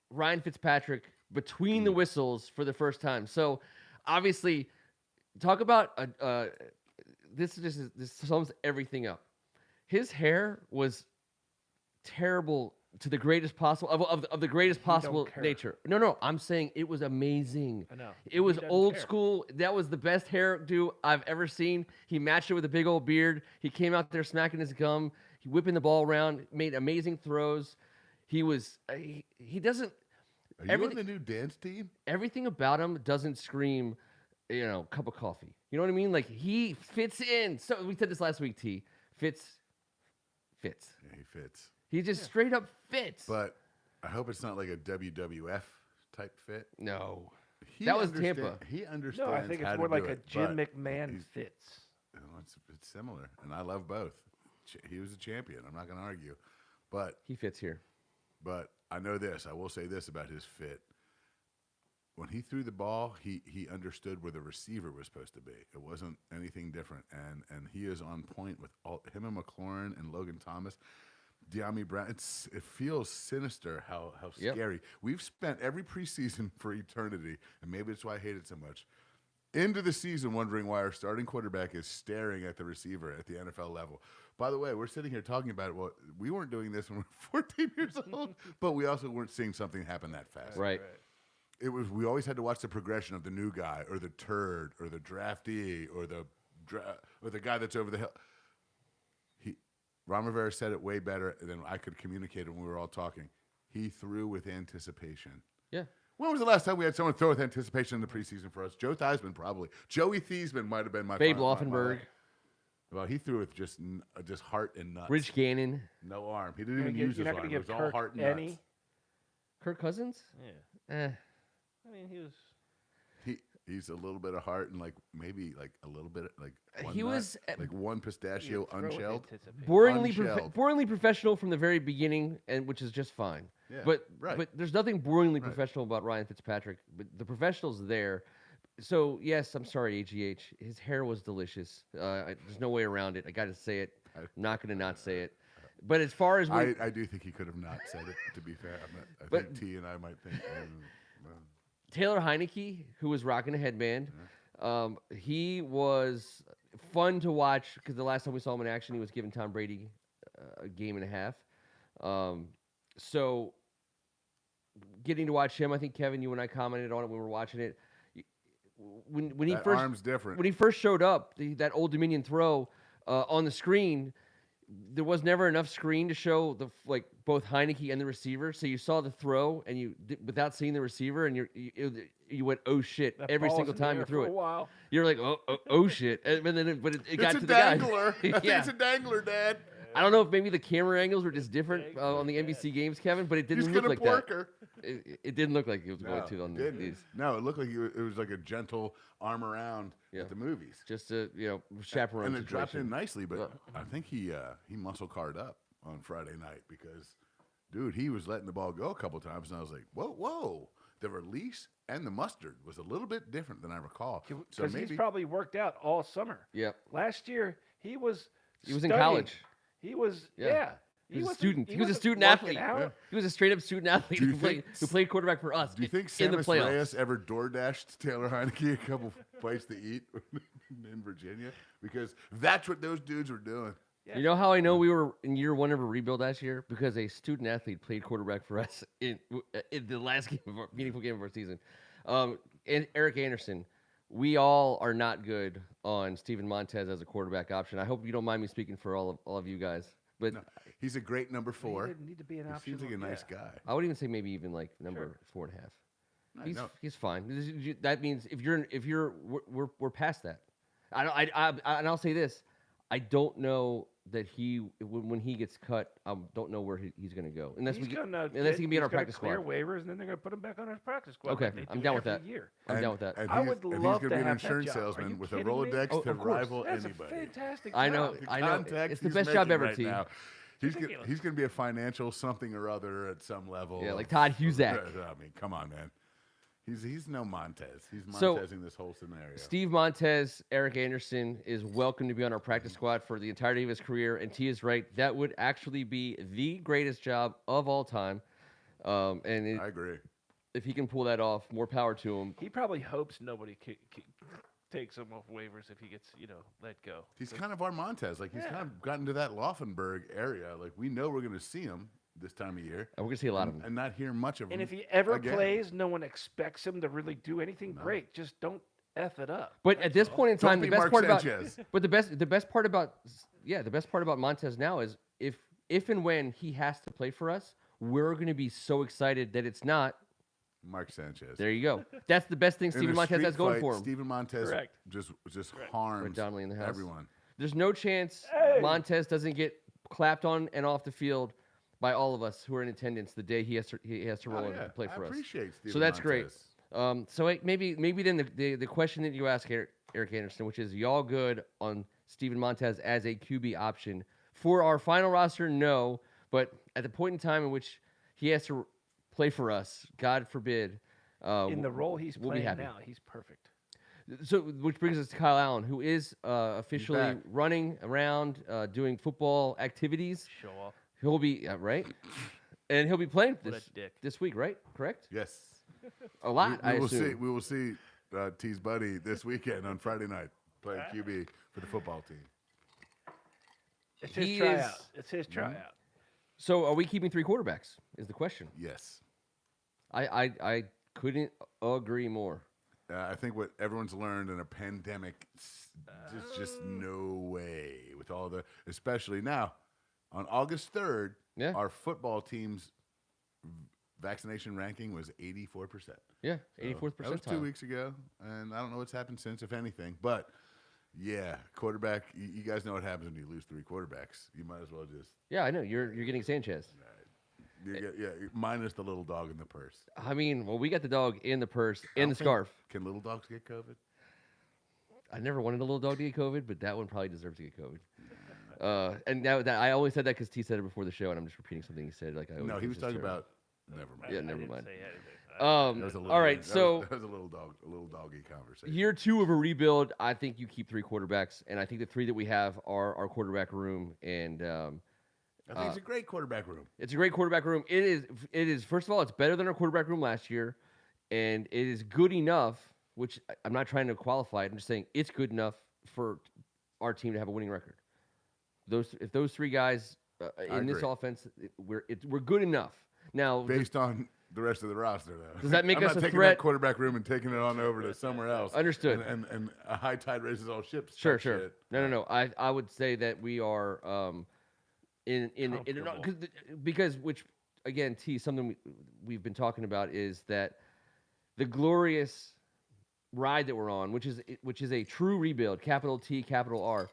Ryan Fitzpatrick between the whistles for the first time. So obviously, talk about this sums everything up. His hair was terrible to the greatest possible of the greatest possible nature. No, I'm saying it was amazing. I know. It was He doesn't old care. school. That was the best hairdo I've ever seen. He matched it with a big old beard. He came out there smacking his gum, whipping the ball around, made amazing throws. He was he doesn't. Are you on the new dance team? Everything about him doesn't scream, cup of coffee. You know what I mean? Like he fits in. So we said this last week. Fits. Yeah, he fits. He just straight up fits. But I hope it's not like a WWF type fit. No, that was Tampa. He understands. No, I think how it's to more like do a it, Jim but McMahon fits. it's similar, and I love both. He was a champion. I'm not going to argue, but He fits here. But I know this. I will say this about his fit. When he threw the ball, he understood where the receiver was supposed to be. It wasn't anything different, and he is on point with him and McLaurin and Logan Thomas. De'Ami Brown, it feels sinister how scary. We've spent every preseason for eternity, and maybe it's why I hate it so much, into the season wondering why our starting quarterback is staring at the receiver at the NFL level. By the way, we're sitting here talking about it. Well, we weren't doing this when we were 14 years old, but we also weren't seeing something happen that fast. Right. We always had to watch the progression of the new guy or the turd or the draftee or the guy that's over the hill. Ron Rivera said it way better than I could communicate it when we were all talking. He threw with anticipation. Yeah. When was the last time we had someone throw with anticipation in the preseason for us? Joe Theismann, probably. Joey Theismann might have been my Babe final- Laufenberg. Well, he threw with just heart and nuts. Rich Gannon. No arm. He didn't even use his You're not arm. going to It give was all Kirk heart and any. nuts. Kirk Cousins? Yeah. Eh. I mean, he was. He's a little bit of heart and maybe a little bit one He nut, was, like one pistachio throw with unshelled. anticipation. Boringly professional from the very beginning, and which is just fine. Yeah, but right. but there's nothing boringly Right. professional about Ryan Fitzpatrick. But the professional's there. So yes, I'm sorry, AGH. His hair was delicious. There's no way around it. I got to say it. I'm not going to not say it. But as far as I do think he could have not said it. To be fair, I think T and I might think. Taylor Heineke, who was rocking a headband, he was fun to watch because the last time we saw him in action, he was giving Tom Brady a game and a half. So getting to watch him, I think Kevin, you and I commented on it when we were watching it. When he first arm's different. When he first showed up, that Old Dominion throw on the screen, there was never enough screen to show both Heineke and the receiver. So you saw the throw, and without seeing the receiver, and you went, oh shit, That every ball's single in the time you air threw for it. a while. You're like, oh shit, and then it got It's to a the guy. dangler. I think Yeah. it's a dangler, Dad. I don't know if maybe the camera angles were just different on the NBC games, Kevin, but it He's didn't look gonna like pork that. her. It didn't look like he was going to on didn't. these. No, it looked like it was like a gentle arm around Yeah. at the movies. Just a chaperone And it dropped in situation. nicely, but I think he muscle carred up on Friday night because, dude, he was letting the ball go a couple times, and I was like, whoa. The release and the mustard was a little bit different than I recall. So Because maybe he's probably worked out all summer. Yep. Last year, he was He was studying. in college. He was, Yeah. He was a wasn't- student. He was a wasn't student working athlete. out. Yeah. He was a straight up student athlete Do you who played quarterback for us do you think in the Samus playoffs. Reyes ever DoorDashed Taylor Heineke a couple places to eat in Virginia? Because that's what those dudes were doing. Yeah. You know how I know we were in year one of a rebuild last year? Because a student athlete played quarterback for us in the last meaningful game of our season. And Eric Anderson, we all are not good on Steven Montez as a quarterback option. I hope you don't mind me speaking for all of you guys. But No, he's a great number He 4. didn't need to be an He option. seems like a nice guy. I would even say maybe even like number Sure. 4.5. I know. He's fine. That means we're past that. And I'll say this: I don't know that when he gets cut, I don't know where he's going to go unless He's he gonna can be on our practice clear squad. waivers, and then they're going to put him back on our practice squad. Okay, like they I'm do down with every that. Year. I'm down with that. I would and love he's to gonna be an have that insurance job. Are salesman you with a kidding me? Rolodex Oh, to of course. rival That's anybody. a fantastic I know. job. The I know. contact It's the he's best job making ever, right T. now. He's ridiculous. going to be a financial something or other at some level. Yeah, like Todd Huzak. I mean, come on, man. He's no Montez. He's So, Montezing this whole scenario. Steve Montez, Eric Anderson is welcome to be on our practice squad for the entirety of his career. And T is right. That would actually be the greatest job of all time. And I agree. if he can pull that off, more power to him. He probably hopes nobody takes him off waivers if he gets, let go. He's kind of our Montez. Like, he's Yeah. kind of gotten to that Laufenberg area. Like, we know we're going to see him this time of year. And we're going to see a lot of them. And not hear much of him. And if he ever again. plays, no one expects him to really do anything great. Just don't F it up. But at this point in Don't time, be the best Mark part Sanchez. the best part about Montez now is if and when he has to play for us, we're going to be so excited that it's not. Mark Sanchez. There you go. That's the best thing In Steven a Montez street has going fight, for him. Steven Montez Correct. just Correct. harms Right, Donnelly in the house. everyone. There's no chance Hey! Montez doesn't get clapped on and off the field by all of us who are in attendance the day he has to roll in and play for I us. appreciate Steven So that's great. Montez. So maybe then the question that you ask Eric Anderson, which is y'all good on Steven Montez as a QB option for our final roster? No, but at the point in time in which he has to play for us, God forbid. In the role he's we'll be playing happy. now, he's perfect. So, which brings us to Kyle Allen, who is officially back. running around doing football activities. Show off. He'll be right, and he'll be playing What a dick. this week, right? Correct? Yes. A lot, I we will assume. see. We will see T's buddy this weekend on Friday night playing QB for the football team. It's his He tryout. is- It's his tryout. So, are we keeping 3 quarterbacks? Is the question. Yes. I couldn't agree more. I think what everyone's learned in a pandemic, there's just no way with all the, especially now, on August 3rd, Yeah. our football team's vaccination ranking was 84%. Yeah, So 84th That was percentile. 2 weeks ago, and I don't know what's happened since, if anything. But yeah, quarterback. You guys know what happens when you lose 3 quarterbacks. You might as well just Yeah, I know. You're getting Sanchez. minus the little dog in the purse. I mean, well, we got the dog in the purse, in the think- scarf. Can little dogs get COVID? I never wanted a little dog to get COVID, but that one probably deserves to get COVID. And now that I only said that because T said it before the show, and I'm just repeating something he said. Like I No, always he do, was it's talking terrible. about. Never mind. Yeah, I never didn't mind. say anything. That was a little, All right, that so was, that was a little doggy conversation. year 2 of a rebuild, I think you keep 3 quarterbacks, and I think the 3 that we have are our quarterback room, and I think it's a great quarterback room. it's a great quarterback room. It is. First of all, it's better than our quarterback room last year, and it is good enough. Which I'm not trying to qualify it. I'm just saying it's good enough for our team to have a winning record. If those 3 guys in this agree. offense, we're good enough. Now, Based on the rest of the roster, though. Does that make I'm us not a taking threat? that quarterback room and taking it on over to somewhere else. Understood. And a high tide raises all ships. Sure. type shit. No. I would say that we are Comfortable. because which again, T, something we've been talking about is that the glorious ride that we're on, which is a true rebuild, capital T, capital R.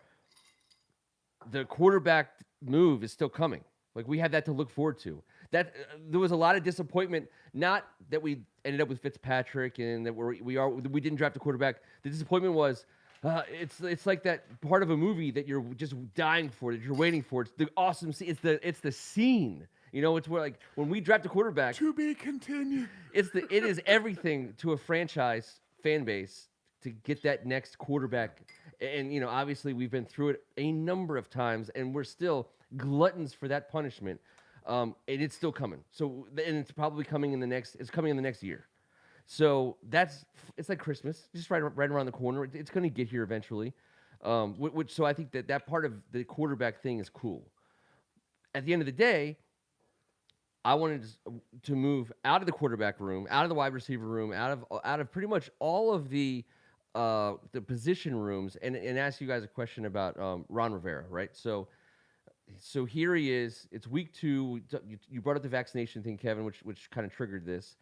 The quarterback move is still coming. Like we had that to look forward to. That there was a lot of disappointment. Not that we ended up with Fitzpatrick and that we didn't draft a quarterback. The disappointment was it's like that part of a movie that you're just dying for, that you're waiting for. It's the awesome scene. It's the scene. You know, it's where like when we draft a quarterback. To be continued. It is everything to a franchise fan base to get that next quarterback. And you know, obviously we've been through it a number of times, and we're still gluttons for that punishment. And it's still coming. So, and it's probably coming in the next. It's coming in the next year. So it's like Christmas, just right around the corner. It's going to get here eventually. So I think that part of the quarterback thing is cool. At the end of the day, I wanted to move out of the quarterback room, out of the wide receiver room, out of pretty much all of the position rooms, and ask you guys a question about Ron Rivera, right? So here he is. It's week 2. You brought up the vaccination thing, Kevin, which kind of triggered this.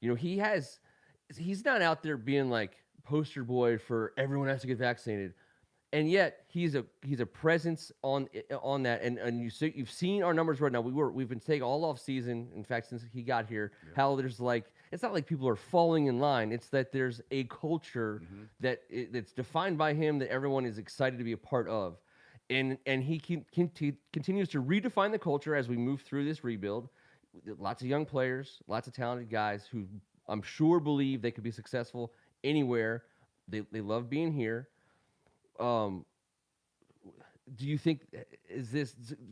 You know, he's not out there being like poster boy for everyone has to get vaccinated, and yet he's a presence on that. And you've seen our numbers right now. We've been saying all off season. In fact, since he got here, how there's like it's not like people are falling in line. It's that there's a culture that's defined by him that everyone is excited to be a part of. And he continues to redefine the culture as we move through this rebuild. Lots of young players, lots of talented guys who I'm sure believe they could be successful anywhere. They love being here. Do you think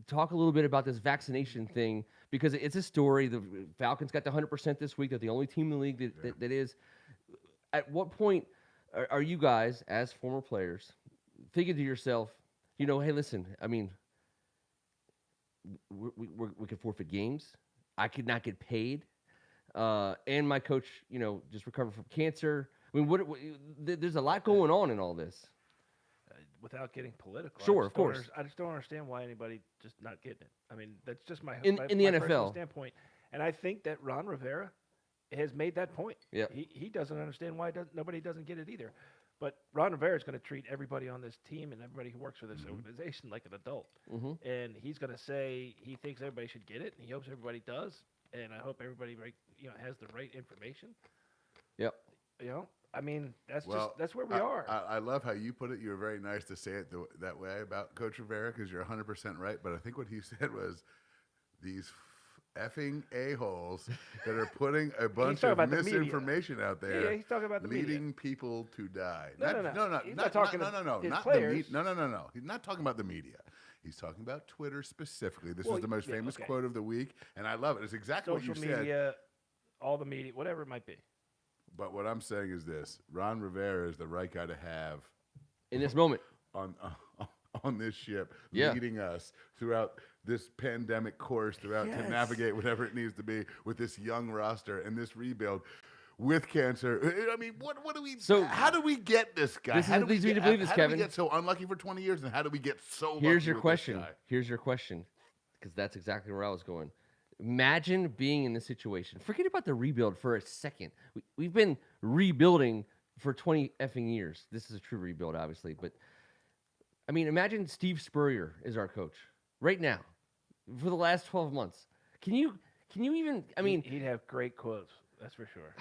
talk a little bit about this vaccination thing, because it's a story. The Falcons got the 100% this week. They're the only team in the league that is. At what point are you guys, as former players, thinking to yourself, you know, hey, listen, I mean, we could forfeit games. I could not get paid. And my coach, you know, just recovered from cancer. I mean, there's a lot going on in all this. Without getting political, Sure, of course. I just don't understand why anybody just not getting it. I mean, that's just my in the personal NFL standpoint. And I think that Ron Rivera has made that point. Yeah, he doesn't understand why nobody doesn't get it either. But Ron Rivera is going to treat everybody on this team and everybody who works for this organization like an adult. And he's going to say he thinks everybody should get it, and he hopes everybody does. And I hope everybody has the right information. Yep. You know, I mean, that's where we are. I love how you put it. You were very nice to say it that way about Coach Rivera, because you're 100% right. But I think what he said was these effing a-holes that are putting a bunch of misinformation out there. Yeah, he's talking about the leading people to die. No. He's not talking about his not players. No. He's not talking about the media. He's talking about Twitter specifically. This is the most famous quote of the week, and I love it. It's exactly what you said. Social media, all the media, whatever it might be. But what I'm saying is this: Ron Rivera is the right guy to have in this moment on this ship, leading us throughout this pandemic course, to navigate whatever it needs to be with this young roster and this rebuild with cancer. I mean, what do we? So how do we get this guy? How do we believe this, Kevin? How do we get so unlucky for 20 years, and how do we get so lucky? Here's your question. Here's your question, because that's exactly where I was going. Imagine being in this situation. Forget about the rebuild for a second. We've been rebuilding for 20 effing years. This is a true rebuild, obviously. But, I mean, imagine Steve Spurrier is our coach right now for the last 12 months. Can you even, I mean. He'd have great quotes, that's for sure.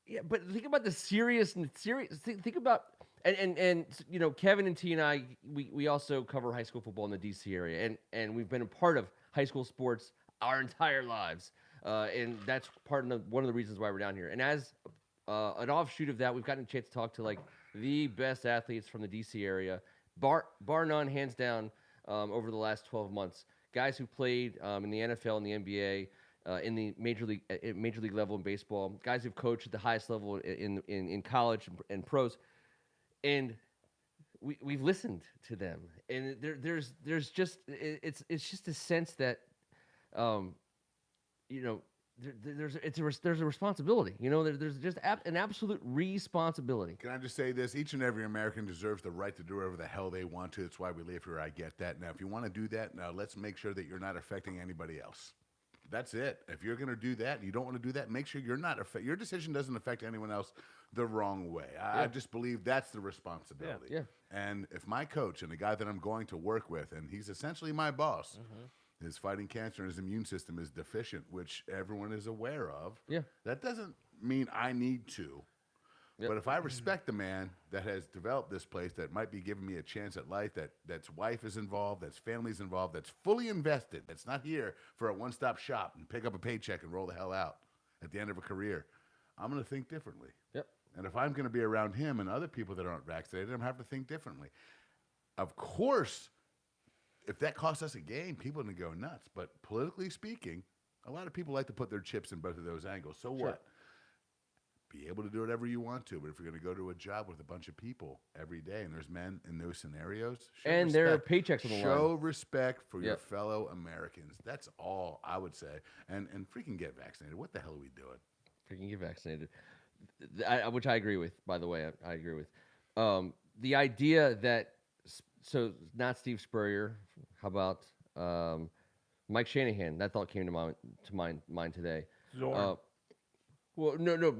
Yeah, but think about the serious. Think about, and you know, Kevin and T and I, we also cover high school football in the D.C. area, and we've been a part of high school sports our entire lives, and that's one of the reasons why we're down here. And as an offshoot of that, we've gotten a chance to talk to like the best athletes from the D.C. area, bar none, hands down, over the last 12 months. Guys who played in the NFL and the NBA, in the major league level in baseball, guys who've coached at the highest level in college and pros, and we've listened to them, and there's just it's just a sense that. You know, there's a responsibility. You know, there's just an absolute responsibility. Can I just say this? Each and every American deserves the right to do whatever the hell they want to. That's why we live here. I get that. Now, if you want to do that, now let's make sure that you're not affecting anybody else. That's it. If you're going to do that and you don't want to do that, make sure you're not your decision doesn't affect anyone else the wrong way. I just believe that's the responsibility. Yeah. And if my coach and the guy that I'm going to work with, and he's essentially my boss, is fighting cancer and his immune system is deficient, which everyone is aware of, that doesn't mean I need to. But if I respect the man that has developed this place, that might be giving me a chance at life, that's wife is involved, that's family's involved, that's fully invested, that's not here for a one-stop shop and pick up a paycheck and roll the hell out at the end of a career, I'm going to think differently. Yep. And if I'm going to be around him and other people that aren't vaccinated, I'm going to have to think differently. Of course, if that costs us a game, people are going to go nuts. But politically speaking, a lot of people like to put their chips in both of those angles. So what? Be able to do whatever you want to, but if you're going to go to a job with a bunch of people every day, and there's men in those scenarios, and there are paychecks on the line. Show respect for your fellow Americans. That's all I would say. And freaking get vaccinated. What the hell are we doing? Freaking get vaccinated. Which I agree with, by the way. I agree with. The idea that, so not Steve Spurrier, how about Mike Shanahan? That thought came to mind today. Zorn. Well, no,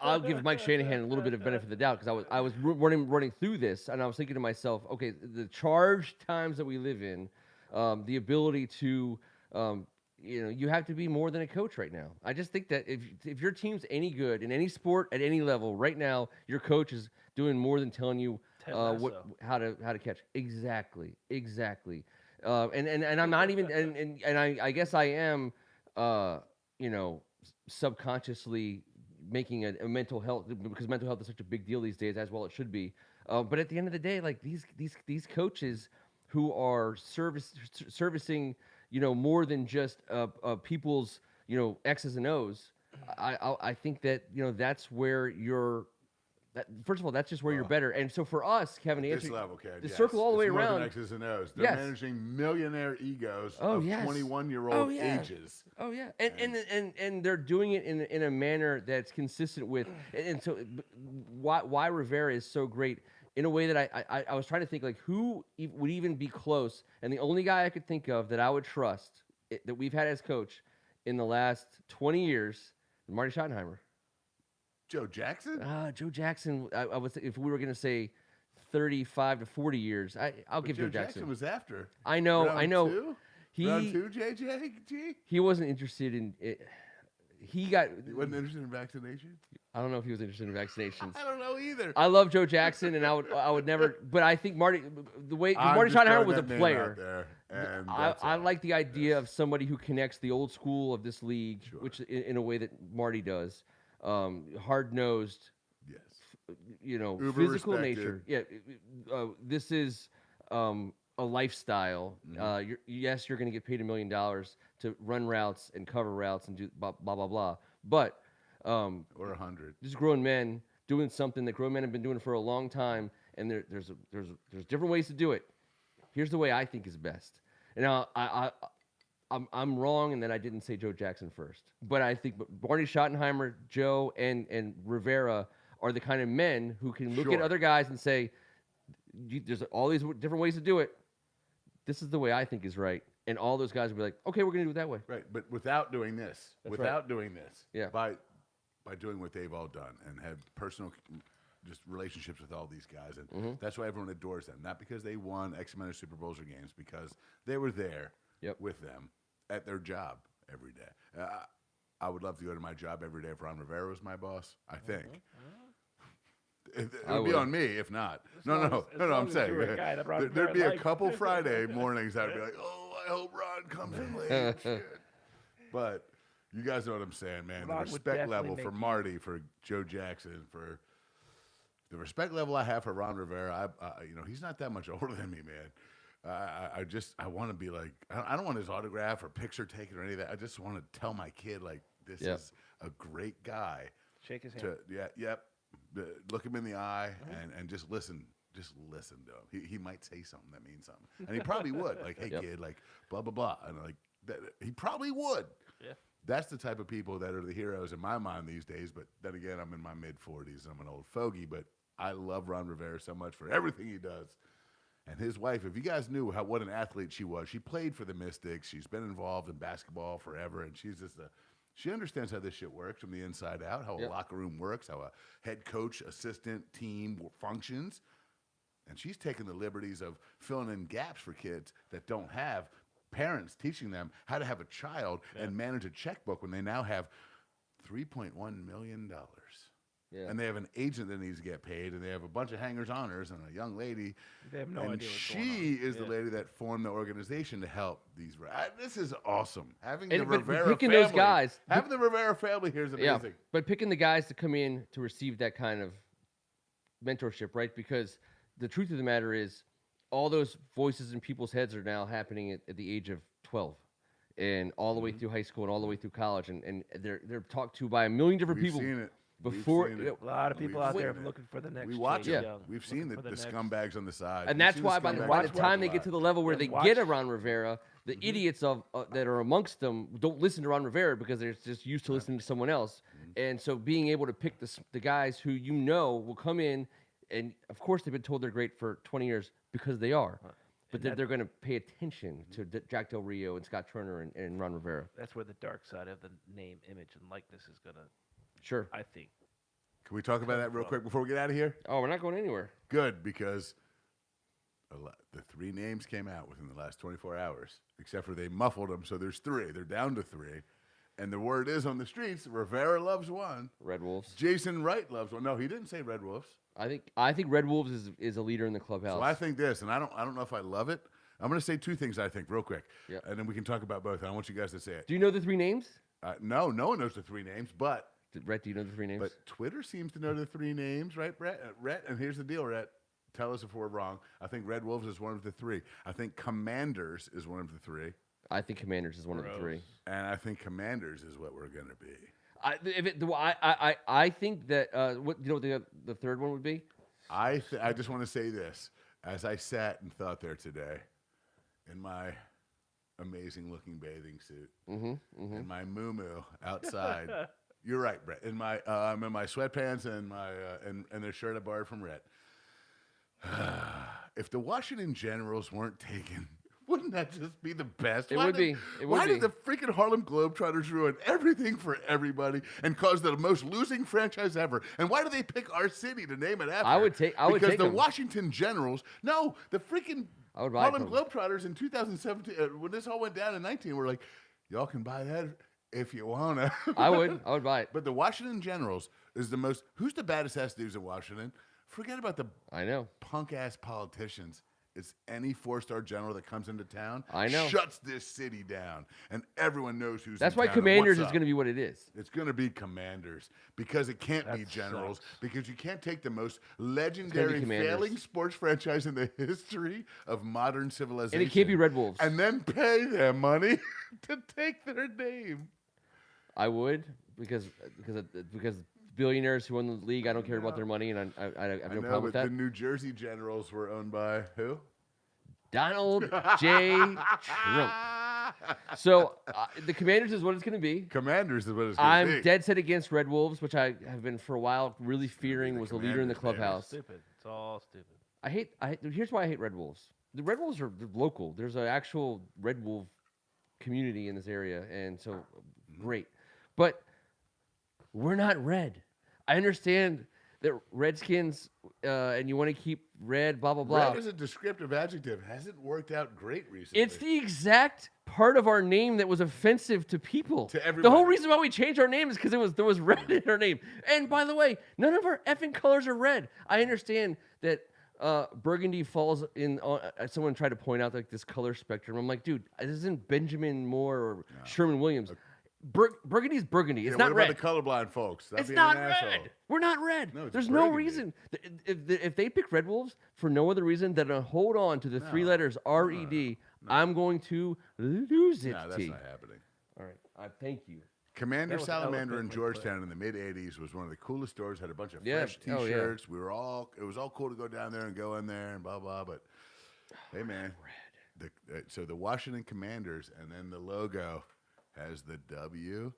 I'll give Mike Shanahan a little bit of benefit of the doubt, because I was running through this, and I was thinking to myself, okay, the charged times that we live in, the ability to, you have to be more than a coach right now. I just think that if your team's any good in any sport at any level right now, your coach is doing more than telling you how to catch. Exactly. And I'm not even and I guess I am subconsciously making a mental health, because mental health is such a big deal these days, as well it should be. But at the end of the day, like these coaches who are servicing more than just people's X's and O's, I think that that's where first of all, that's just where you're better. And so for us, Kevin, to answer the circle all the way it's more around, than X's and O's. They're managing millionaire egos of 21-year-old ages. Oh yeah, and they're doing it in a manner that's consistent with, and so why Rivera is so great in a way that I was trying to think, like, who would even be close, and the only guy I could think of that I would trust that we've had as coach in the last 20 years, Marty Schottenheimer. Joe Jackson? Joe Jackson. I would say, if we were going to say 35 to 40 years, I'll give Joe Jackson. Was after. I know. Round two? Round two, JJ? He wasn't interested in it. He wasn't interested in vaccination? I don't know if he was interested in vaccinations. I don't know either. I love Joe Jackson, and I would never. But I think Marty Schottenheimer was a player. I like the idea of somebody who connects the old school of this league, which in a way that Marty does. Hard-nosed, Uber physical respected. nature. Yeah, this is a lifestyle. Mm-hmm. You're going to get paid $1 million to run routes and cover routes and do blah blah blah. But or 100. These grown men doing something that grown men have been doing for a long time, and there's different ways to do it. Here's the way I think is best. And now I'm wrong in that I didn't say Joe Jackson first, but I think Marty Schottenheimer, Joe, and Rivera are the kind of men who can look at other guys and say, "There's all these different ways to do it. This is the way I think is right." And all those guys will be like, "Okay, we're going to do it that way." Right, but without doing this, yeah, by doing what they've all done and had personal just relationships with all these guys, and that's why everyone adores them. Not because they won X amount of Super Bowls or games, because they were there with them at their job every day. I would love to go to my job every day if Ron Rivera was my boss, I think. It would be on me if not. No, I'm saying. There'd be a couple Friday mornings I'd be like, oh, I hope Ron comes in late. Shit. But you guys know what I'm saying, man. Ron the respect level for Marty, for Joe Jackson, for the respect level I have for Ron Rivera, he's not that much older than me, man. I want to be like, I don't want his autograph or picture taken or any of that. I just want to tell my kid, like, this is a great guy. Shake his hand. Look him in the eye and just listen. Just listen to him. He might say something that means something. And he probably would. Like, hey, kid, like, blah, blah, blah. And like, he probably would. Yeah. That's the type of people that are the heroes in my mind these days. But then again, I'm in my mid-40s. I'm an old fogey. But I love Ron Rivera so much for everything he does. And his wife, if you guys knew what an athlete she was, she played for the Mystics. She's been involved in basketball forever, and she's She understands how this shit works from the inside out, how a Yep. locker room works, how a head coach, assistant, team functions. And she's taken the liberties of filling in gaps for kids that don't have parents teaching them how to have a child and manage a checkbook when they now have $3.1 million. Yeah. And they have an agent that needs to get paid, and they have a bunch of hangers-oners and a young lady. They have no and idea what's going on. she is the Yeah. lady that formed the organization to help these. This is awesome. Having And- the but Rivera picking family, those guys- having the Rivera family here is amazing. But picking the guys to come in to receive that kind of mentorship, right? Because the truth of the matter is, all those voices in people's heads are now happening at the age of 12, and all the way through high school and all the way through college, and they're talked to by a million different We've people. seen it. Before- We've seen it. A lot of people We've out there seen it. looking for the next. We watch Chase it. Young, We've seen the looking for next- scumbags on the side. And We've that's seen why the by the scumbags time they on get to the the level where And they watch- get around Rivera, the idiots that are amongst them don't listen to Ron Rivera because they're just used to listening to someone else. And so being able to pick the guys who will come in, and of course they've been told they're great for 20 years because they are, but they're going to pay attention to Jack Del Rio and Scott Turner and Ron Rivera. That's where the dark side of the name, image, and likeness is gonna. Sure. I think. Can we talk about that real quick before we get out of here? Oh, we're not going anywhere. Good, because the 3 names came out within the last 24 hours, except for they muffled them, so there's 3. They're down to 3. And the word is on the streets, Rivera loves one. Red Wolves. Jason Wright loves one. No, he didn't say Red Wolves. I think Red Wolves is a leader in the clubhouse. So I think this, and I don't know if I love it. I'm going to say 2 things I think real quick, Yep. and then we can talk about both. I want you guys to say it. Do you know the 3 names? No one knows the 3 names, but Rhett, do you know the 3 names? Twitter seems to know the 3 names, right, Brett? Rhett, and here's the deal, Rhett. Tell us if we're wrong. I think Red Wolves is one of the 3. I think Commanders is one of the 3. I think Commanders is one of the 3. And I think Commanders is what we're going to be. I think that what the third one would be? I just want to say this. As I sat and thought there today in my amazing-looking bathing suit and my moo-moo outside. You're right, Brett. I'm in my sweatpants and my and the shirt I borrowed from Rhett. If the Washington Generals weren't taken, wouldn't that just be the best? It would be. Why did the freaking Harlem Globetrotters ruin everything for everybody and cause the most losing franchise ever? And why do they pick our city to name it after? I would take because the them. Washington Generals. No, the freaking I would buy it Harlem from them. Globetrotters in 2017, when this all went down in 19, we're like, y'all can buy that if you wanna. I would buy it. But the Washington Generals is the most. Who's the baddest ass dudes in Washington? Forget about the I know. punk ass politicians. It's any 4-star general that comes into town. I know. Shuts this city down, and everyone knows who's. That's in why town and Commanders what's is going to up. be what it is. It's going to be Commanders because it can't be That Generals sucks. because you can't take the most legendary Commanders. failing sports franchise in the history of modern civilization. And it can't be Red Wolves. And then pay them money to take their name. I would because billionaires who own the league, I don't care about their money, and I have I no know, problem with but that. the New Jersey Generals were owned by who? Donald J. Trump. So the Commanders is what it's going to be. Commanders is what it's going to be. I'm dead set against Red Wolves, which I have been for a while really fearing the was the leader in the Commanders, baby. clubhouse. Stupid. It's all stupid. Here's why I hate Red Wolves. The Red Wolves are local. There's an actual Red Wolf community in this area, and so great. But we're not red. I understand that Redskins, and you want to keep red, blah blah blah. Red is a descriptive adjective. Hasn't worked out great recently. It's the exact part of our name that was offensive to people. To The everybody. whole reason why we changed our name is because there was red in our name. And by the way, none of our effing colors are red. I understand that burgundy falls in. Someone tried to point out like this color spectrum. I'm like, dude, this isn't Benjamin Moore or Sherman Williams. Burgundy's burgundy. It's Yeah, not what red. about the colorblind folks? That'd It's be not an red. asshole. We're not red. No, it's There's no burgundy. reason. If they pick Red Wolves for no other reason than to hold on to the 3 letters R-E-D, I'm going to lose it. No, that's not happening. All right. Thank you. Commander was Salamander in eloquently Georgetown in the mid '80s was one of the coolest stores. Had a bunch of Yeah. fresh Oh, yeah. T-shirts. It was all cool to go down there and go in there and blah blah. But hey, man, so the Washington Commanders, and then the logo has the W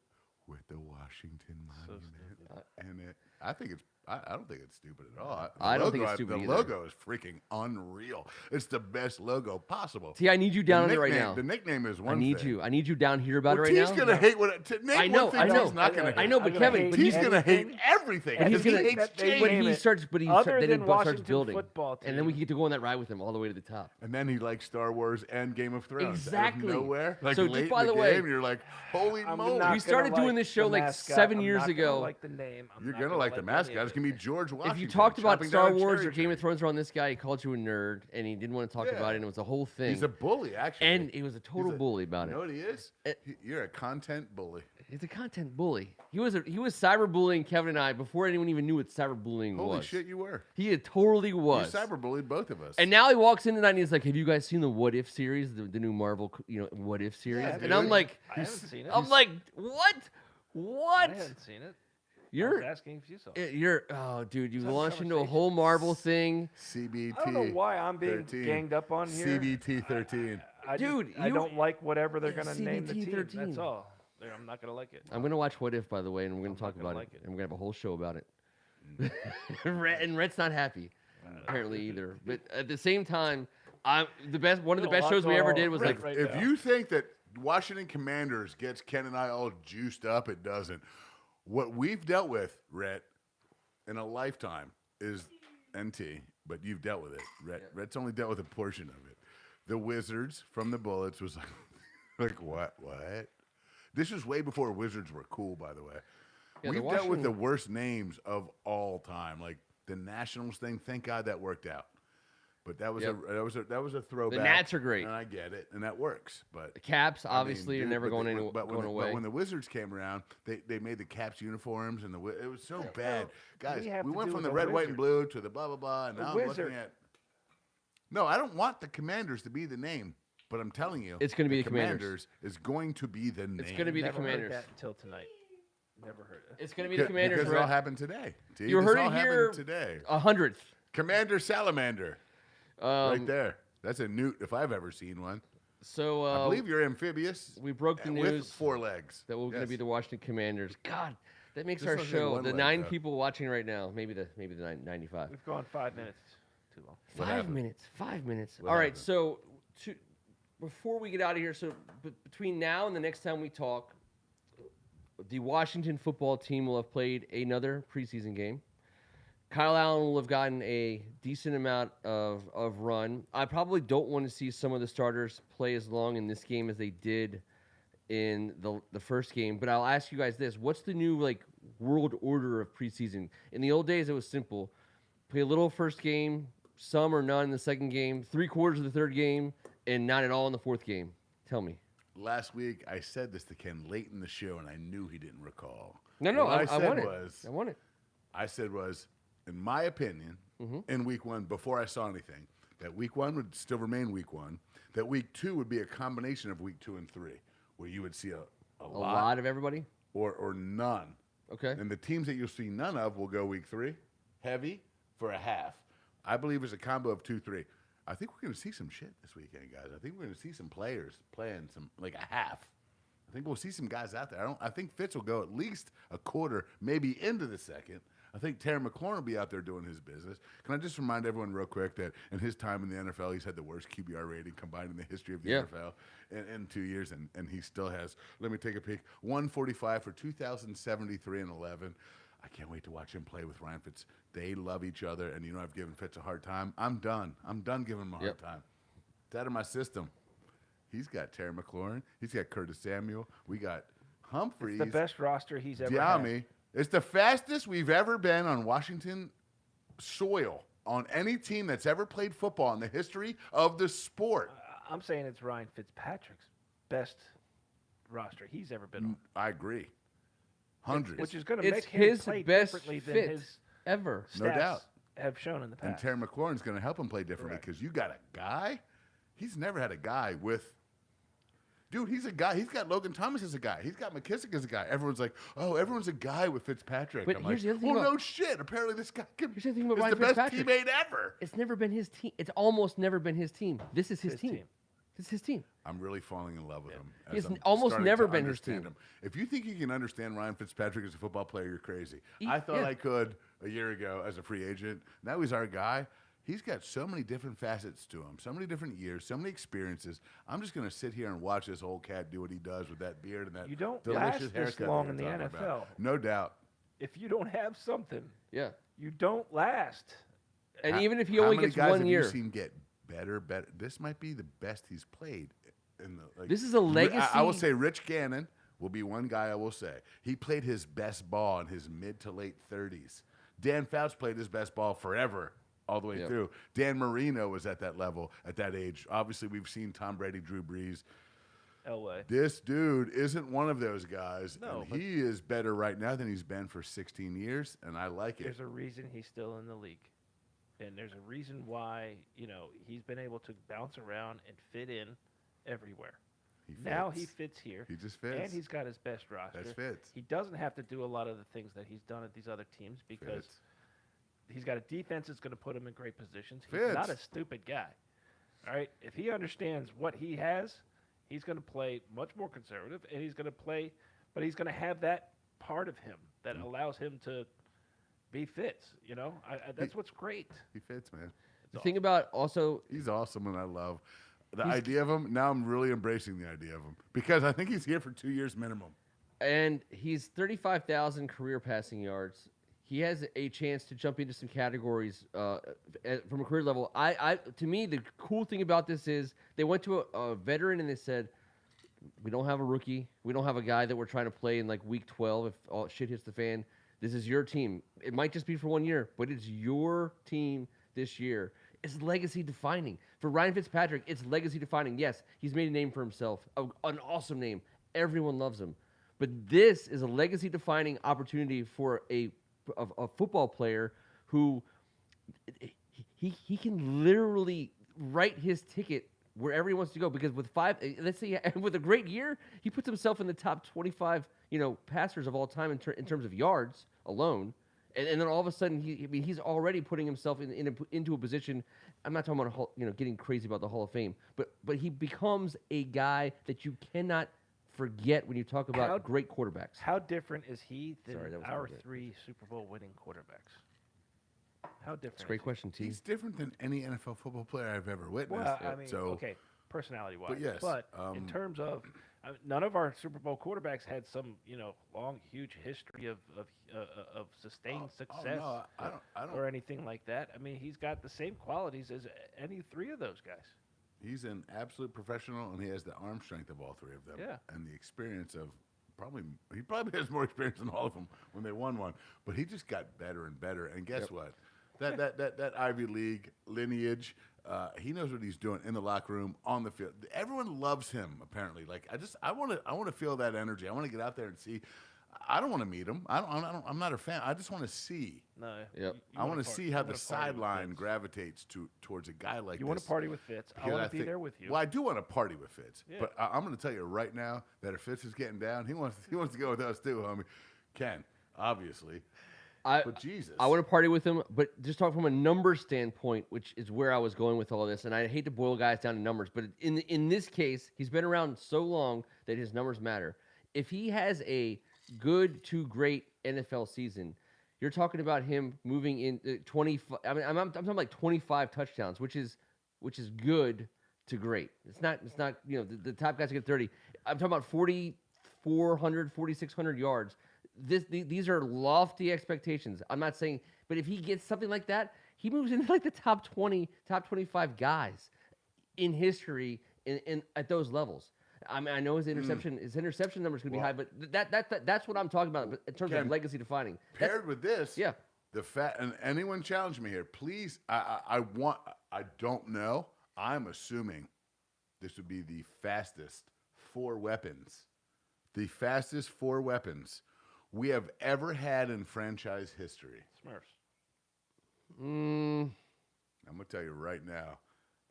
with the Washington Monument in it. I think it's I don't think it's stupid at all. I don't think it's stupid The either. logo is freaking unreal. It's the best logo possible. T, I need you down on it right now. The nickname is one I need thing. you. I need you down here about Well, it right T's now. gonna hate what. Name I know, one thing I know. T's not gonna hate. I know, but I'm gonna Kevin, hate but He's gonna hate everything. everything. And he's because gonna- he hates that they change. But name he it starts. But he other start, then he than starts Washington building, football and then we team. get to go on that ride with him all the way to the top. And then he likes Star Wars and Game of Thrones. Exactly. Out of nowhere. Like So late just by in the the way, game, you're like, holy I'm moly. not We started gonna doing like this show the like mascot. 7 I'm years not ago. gonna like the name. I'm You're not gonna like the any of mascot. it. It's gonna be George Washington. If you talked about chopping Star down a Wars cherry or Game tree. of Thrones around this guy, he called you a nerd, and he didn't want to talk Yeah. about it, and it was a whole thing. He's a bully, actually. And he was a total bully about You it. know what he is? Eh. You're a content bully. He's a content bully. He was cyberbullying Kevin and I before anyone even knew what cyberbullying Holy was. shit, you were. He totally was. You cyberbullied both of us. And now he walks in tonight and he's like, "Have you guys seen the What If series, the new Marvel, What If series?" Yeah, and I'm dude. like, I haven't seen it. I'm like, what? I What? haven't seen it. I You're was asking if you saw it. oh, dude, you Let's have a launched into a conversation. whole Marvel thing. CBT. I don't know why I'm being 13. ganged up on here. CBT 13. Dude, I you- don't like whatever they're Yeah, gonna name the team. CBT-13. That's all. I'm not gonna like it. I'm gonna watch What If, by the way, and we're gonna I'm talk not gonna about like it, it. and we're gonna have a whole show about it. And Rhett's not happy, apparently either. But at the same time, one of the best shows we ever did was like, right If now. you think that Washington Commanders gets Ken and I all juiced up, it doesn't. What we've dealt with, Rhett, in a lifetime is NT, but you've dealt with it. Rhett's only dealt with a portion of it. The Wizards from the Bullets was like what? This was way before Wizards were cool, by the way. Yeah, the We've dealt with the Washington- worst names of all time, like the Nationals thing. Thank God that worked out. But that was Yep. that was a throwback. The Nats are great. and I get it, and that works. But the Caps, I mean, obviously, are dude, never but going the- anywhere, but going away. But when the Wizards came around, they made the Caps uniforms, and it was so bad, guys. we have We to went do from with the the red, white, and Wizards. blue to the blah blah blah, and The now I'm Wizard. looking at. No, I don't want the Commanders to be the name, but I'm telling you, It's gonna be the Commanders. is going to be the name. It's gonna be the Never heard Commanders. that until tonight. Never heard it. It's gonna be the Commanders. because it all Rhett. happened today. T. You This heard all it happened here today. 100th. Commander Salamander, right Um, there. That's a newt if I've ever seen one. So I believe you're amphibious. we broke the and with news 4 legs. that we're going to be Yes. the Washington Commanders. God, that makes This our one's in show one the leg, 9 though. people watching right now. Maybe the 95. We've gone 5 minutes too long. What 5 happened? minutes. 5 minutes. What All right. happened? So before we get out of here, so between now and the next time we talk, the Washington football team will have played another preseason game. Kyle Allen will have gotten a decent amount of run. I probably don't want to see some of the starters play as long in this game as they did in the first game. But I'll ask you guys this. What's the new world order of preseason? In the old days, it was simple. Play a little first game, some or none in the second game, 3/4 of the third game, and not at all in the fourth game. Tell me. Last week, I said this to Ken late in the show, and I knew he didn't recall. No, What I said want it. was, I want it. I said was, in my opinion, in week 1, before I saw anything, that week 1 would still remain week 1, that week 2 would be a combination of week 2 and 3, where you would see a A lot of everybody? or none. Okay. And the teams that you'll see none of will go week 3, heavy, for a half. I believe it's a combo of 2-3. I think we're going to see some shit this weekend, guys. I think we're going to see some players playing some a half. I think we'll see some guys out there. I think Fitz will go at least a quarter, maybe into the second. I think Terry McLaurin will be out there doing his business. Can I just remind everyone real quick that in his time in the NFL, he's had the worst QBR rating combined in the history of the Yeah. NFL in 2 years, and he still has, let me take a peek, 145 for 2,073 and 11. I can't wait to watch him play with Ryan Fitz. They love each other, and I've given Fitz a hard time. I'm done. I'm done giving him a hard Yep. time. It's out of my system. He's got Terry McLaurin. He's got Curtis Samuel. We got Humphreys. The best roster he's ever Diami. had. It's the fastest we've ever been on Washington soil on any team that's ever played football in the history of the sport. I'm saying it's Ryan Fitzpatrick's best roster he's ever been on. I agree. Hundreds. Which is going to It's make him his play best differently than fit his ever. No stats doubt. have shown in the And past. Terry McLaurin's going to help him play differently Correct. because you got a guy. He's never had a guy with. Dude, he's a guy. He's got Logan Thomas as a guy. He's got McKissick as a guy. Everyone's like, oh, everyone's a guy with Fitzpatrick. But I'm here's like, the other thing well, about- no shit. Apparently this guy Here's the thing about is Ryan the best Fitzpatrick. teammate ever. It's never been his team. It's almost never been his team. This is his His team. team. This is his team. I'm really falling in love with him. as He's I'm almost starting never to been his understand team. him. If you think you can understand Ryan Fitzpatrick as a football player, you're crazy. He- I thought yeah. I could a year ago as a free agent. Now he's our guy. He's got so many different facets to him, so many different years, so many experiences. I'm just going to sit here and watch this old cat do what he does with that beard and that You don't delicious last haircut this long that in the you're talking NFL. about. No doubt. If you don't have something, Yeah. you don't last. And How- even if he how only many gets guys 1 have year, you seen get better? This might be the best he's played. In the, like, this is a legacy. I will say Rich Gannon will be one guy I will say. He played his best ball in his mid to late 30s. Dan Fouts played his best ball forever, all the way Yep. through. Dan Marino was at that level, at that age. Obviously, we've seen Tom Brady, Drew Brees. Elway. This dude isn't one of those guys. No, and but- he is better right now than he's been for 16 years, and I like it. There's a reason he's still in the league. And there's a reason why, he's been able to bounce around and fit in everywhere. He Now he fits. fits here. He just fits. And he's got his best roster. That fits. He doesn't have to do a lot of the things that he's done at these other teams because Fits. he's got a defense that's going to put him in great positions. He's Fits. not a stupid guy. All right? If he understands what he has, he's going to play much more conservative, and he's going to play, but he's going to have that part of him that allows him to be Fitz. That's what's great. He fits, man. the thing about also, He's awesome, and I love the idea of him. Now I'm really embracing the idea of him because I think he's here for 2 years minimum. and he's 35,000 career passing yards. He has a chance to jump into some categories from a career level. To me, the cool thing about this is they went to a veteran and they said, we don't have a rookie. We don't have a guy that we're trying to play in like week 12 if all shit hits the fan. This is your team. It might just be for 1 year, but it's your team this year. It's legacy defining. For Ryan Fitzpatrick, it's legacy defining. Yes, he's made a name for himself, an awesome name. Everyone loves him. But this is a legacy defining opportunity for a football player who he can literally write his ticket wherever he wants to go, because with with a great year, he puts himself in the top 25, passers of all time in terms of yards alone. And then all of a sudden, he's already putting himself into a position. I'm not talking about getting crazy about the Hall of Fame, but he becomes a guy that you cannot forget when you talk about great quarterbacks. How different is he than Sorry, that was our my bad. 3 Super Bowl winning quarterbacks? How different? It's a great question, T. He's different than any NFL football player I've ever witnessed. Well, I mean, so okay, personality-wise. But yes, in terms of none of our Super Bowl quarterbacks had some, long, huge history of sustained success no, I don't. or anything like that. I mean, he's got the same qualities as any 3 of those guys. He's an absolute professional, and he has the arm strength of all 3 of them. Yeah. And the experience of he probably has more experience than all of them when they won one. But he just got better and better. And guess what? That Ivy League lineage, he knows what he's doing in the locker room, on the field. Everyone loves him. Apparently, I want to feel that energy. I want to get out there and see. I don't want to meet him. I'm not a fan. I just want to see. No. Yep. I want to see how the sideline gravitates towards a guy like this. You want to party with Fitz? I Because want to be think- there with you. Well, I do want to party with Fitz, Yeah. but I'm going to tell you right now that if Fitz is getting down, he wants to go with us too, homie. Ken, obviously, but Jesus, I want to party with him, but just talk from a number standpoint, which is where I was going with all this. And I hate to boil guys down to numbers, but in this case, he's been around so long that his numbers matter. If he has a good to great NFL season, you're talking about him moving in 25. I mean, I'm talking like 25 touchdowns, which is good to great. It's not the top guys get 30. I'm talking about 4,400, 4,600 yards. These are lofty expectations. I'm not saying, but if he gets something like that, he moves into like the top 20, top 25 guys in history in at those levels. I mean, I know his interception number is going to be high, but that's what I'm talking about in terms of legacy defining. paired with this, Yeah. the and anyone challenge me here, please. I don't know. I'm assuming this would be the fastest 4 weapons we have ever had in franchise history. Smurfs. I'm gonna tell you right now,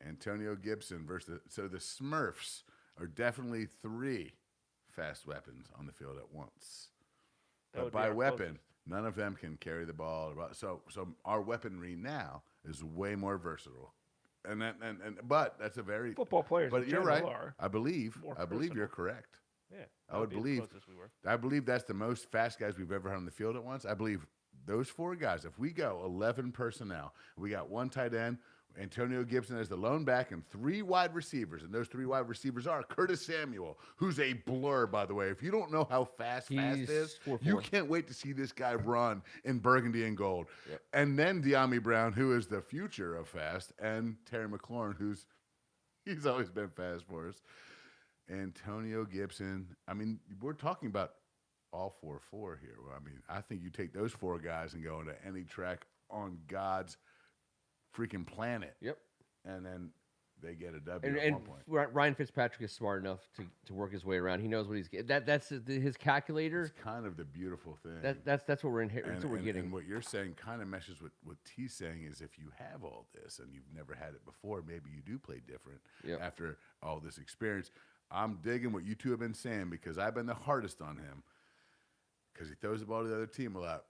Antonio Gibson versus the Smurfs are definitely 3 fast weapons on the field at once. That But would be by our weapon, closest. none of them can carry the ball. So our weaponry now is way more versatile. But that's a very Football players But in you're general right. are. I believe more you're correct. Yeah. I would that be the believe. closest we were. I believe that's the most fast guys we've ever had on the field at once. I believe those 4 guys, if we go 11 personnel, we got 1 tight end, Antonio Gibson as the lone back, and 3 wide receivers. And those 3 wide receivers are Curtis Samuel, who's a blur, by the way. If you don't know how fast is, 4'4". you can't wait to see this guy run in burgundy and gold. Yep. And then De'Ami Brown, who is the future of fast, and Terry McLaurin, he's always been fast for us. Antonio Gibson. I mean, we're talking about all 4-4 here. I mean, I think you take those 4 guys and go into any track on God's freaking planet. Yep. And then they get a W at And one point. Ryan Fitzpatrick is smart enough to work his way around. He knows what he's getting. That's his calculator. It's kind of the beautiful thing. That's what we're that's what we're getting. And what you're saying kind of meshes with what T's saying is if you have all this and you've never had it before, maybe you do play different after all this experience. I'm digging what you two have been saying because I've been the hardest on him because he throws the ball to the other team a lot.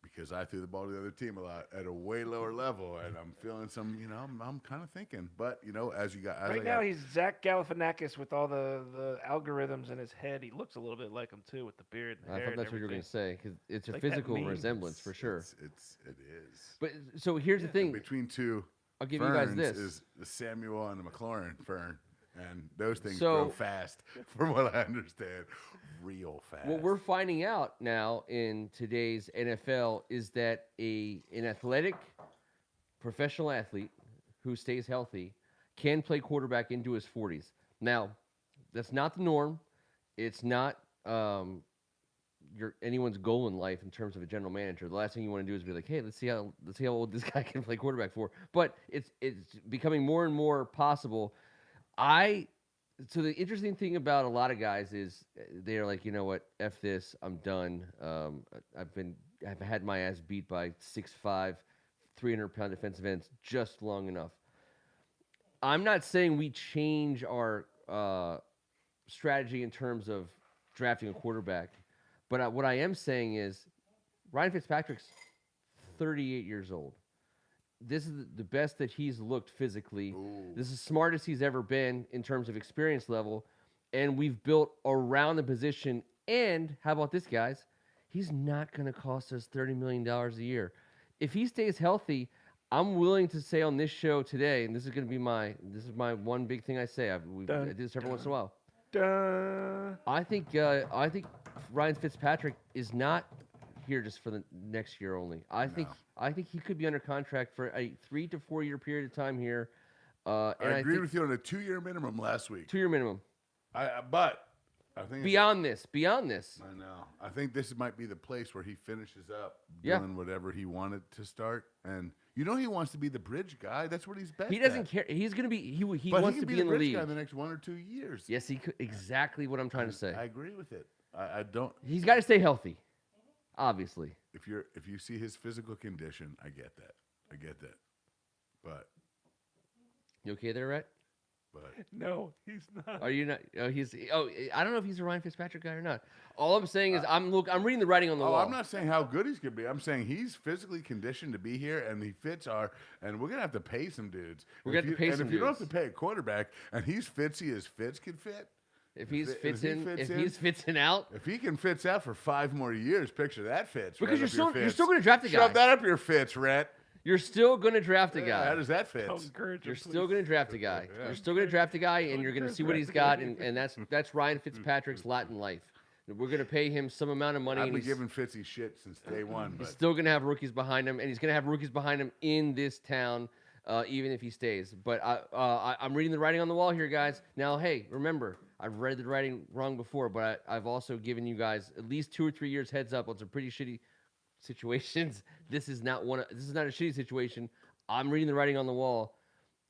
Because I threw the ball to the other team a lot at a way lower level, and I'm feeling some, I'm kind of thinking. But, as you got... Right now, he's Zach Galifianakis with all the algorithms in his head. He looks a little bit like him, too, with the beard and the I hair thought that's and what you were going to say, because it's a like that physical meme. resemblance, for sure. It is. But, so here's the thing. Between 2 I'll give you guys ferns this. is the Samuel and the McLaurin fern, and those things So- grow fast, from what I understand. Real fast. What we're finding out now in today's NFL is that an athletic professional athlete who stays healthy can play quarterback into his 40s. Now, that's not the norm. It's not anyone's goal in life in terms of a general manager. The last thing you want to do is be like, hey, let's see how old this guy can play quarterback for. But it's becoming more and more possible. So the interesting thing about a lot of guys is they're like, you know what, F this, I'm done. I've had my ass beat by 6'5", 300-pound defensive ends just long enough. I'm not saying we change our strategy in terms of drafting a quarterback, but what I am saying is Ryan Fitzpatrick's 38 years old. This is the best that he's looked physically. Ooh. This is the smartest he's ever been in terms of experience level. And we've built around the position. And how about this, guys? He's not going to cost us $30 million a year. If he stays healthy, I'm willing to say on this show today, and this is going to be my one big thing I say. I do this every once in a while. I think Ryan Fitzpatrick is not here just for the next year only. I think he could be under contract for a 3 to 4 year period of time here. I agree with you on a 2-year minimum last week. 2-year minimum. But I think Beyond this. I know. I think this might be the place where he finishes up doing whatever he wanted to start. And he wants to be the bridge guy. That's what he's best He doesn't at. care. He's going to be. He But wants he to can be in the the bridge league. guy in the next 1 or 2 years. Yes, he could. Exactly what I'm trying to say. I agree with it. I don't. He's got to stay healthy. Obviously. If you see his physical condition, I get that. But You okay there, Rhett? No, he's not. Are you not? I don't know if he's a Ryan Fitzpatrick guy or not. All I'm saying is I'm reading the writing on the wall. I'm not saying how good he's gonna be. I'm saying he's physically conditioned to be here, and he fits and we're gonna have to pay some dudes. We're gonna have to pay some if you don't have dudes. to pay a quarterback, and he's fitsy as Fitz can fit. If he's If fits he in, fits if in- he's fits in out, If he can Fitz out for 5 more years, picture that Fitz. because right you're up your still Fitz. going to draft a guy. Shove that up your Fitz, Rhett. You're still going to draft a How guy. does that fit? Don't encourage him, You're please. still going to draft a guy. Yeah. You're still going to draft a guy, and you're going to see what he's got, and that's Ryan Fitzpatrick's Latin life. We're going to pay him some amount of money, I've and been he's giving Fitzy shit since day one. He's But still going to have rookies behind him, and he's going to have rookies behind him in this town, even if he stays. But I'm reading the writing on the wall here, guys. Now, hey, remember, I've read the writing wrong before, but I've also given you guys at least 2 or 3 years heads up on some pretty shitty situations. This is not a shitty situation. I'm reading the writing on the wall.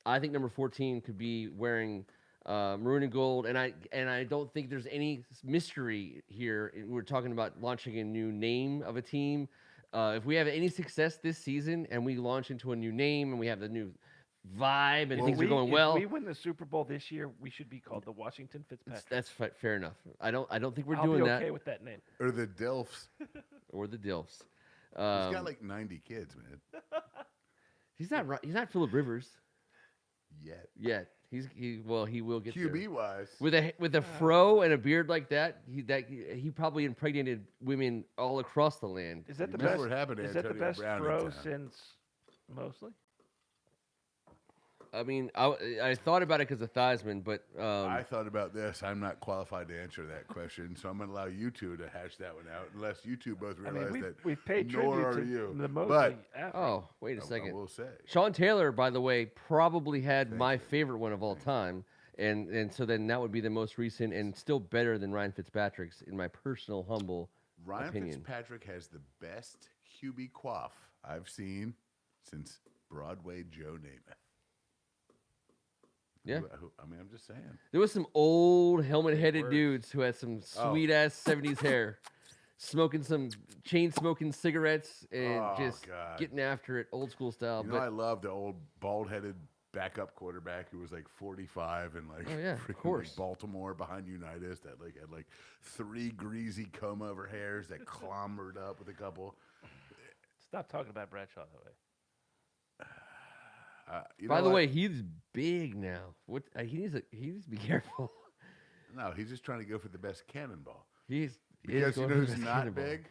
I think number 14 could be wearing maroon and gold, and I don't think there's any mystery here. We're talking about launching a new name of a team. If we have any success this season and we launch into a new name and we have the new vibe and things are going well, If we win the Super Bowl this year, we should be called the Washington Fitzpatrick. that's fair enough. I don't think we're I'll doing be that okay with that name. or the Dilfs. or the Dilfs. He's got like 90 kids, man. He's not Philip Rivers Yet. yet. He will get there. QB wise. With a fro and a beard like that, he probably impregnated women all across the land. Is that the Remember best? what happened to Is that the Antonio best Brown in throw town. since Mosley? I mean, I thought about it because of Theismann, but I thought about this. I'm not qualified to answer that question, so I'm going to allow you two to hash that one out, unless you two both I realize mean, that. we've paid nor tribute are to you. the Mosley. But effort. oh, wait a I second. will say. Sean Taylor, by the way, probably had Thank my you. favorite one of all time, and so then that would be the most recent and still better than Ryan Fitzpatrick's in my personal humble Ryan opinion. Fitzpatrick has the best QB quaff I've seen since Broadway Joe Namath. Yeah. I mean, I'm just saying. There was some old helmet-headed words. dudes who had some Oh. sweet-ass 70s hair, smoking some chain-smoking cigarettes and Oh, just God. getting after it, old-school style. You know, I love the old bald-headed backup quarterback who was like 45 and like Oh, yeah, of freaking, like, course. Baltimore behind Unitas that had like 3 greasy comb-over hairs that clombered up with a couple. Stop talking about Bradshaw that way. You By know the what? way, he's big now. What he needs to be careful. No, he's just trying to go for the best cannonball. He's Because you going know for who's the not cannonball. big?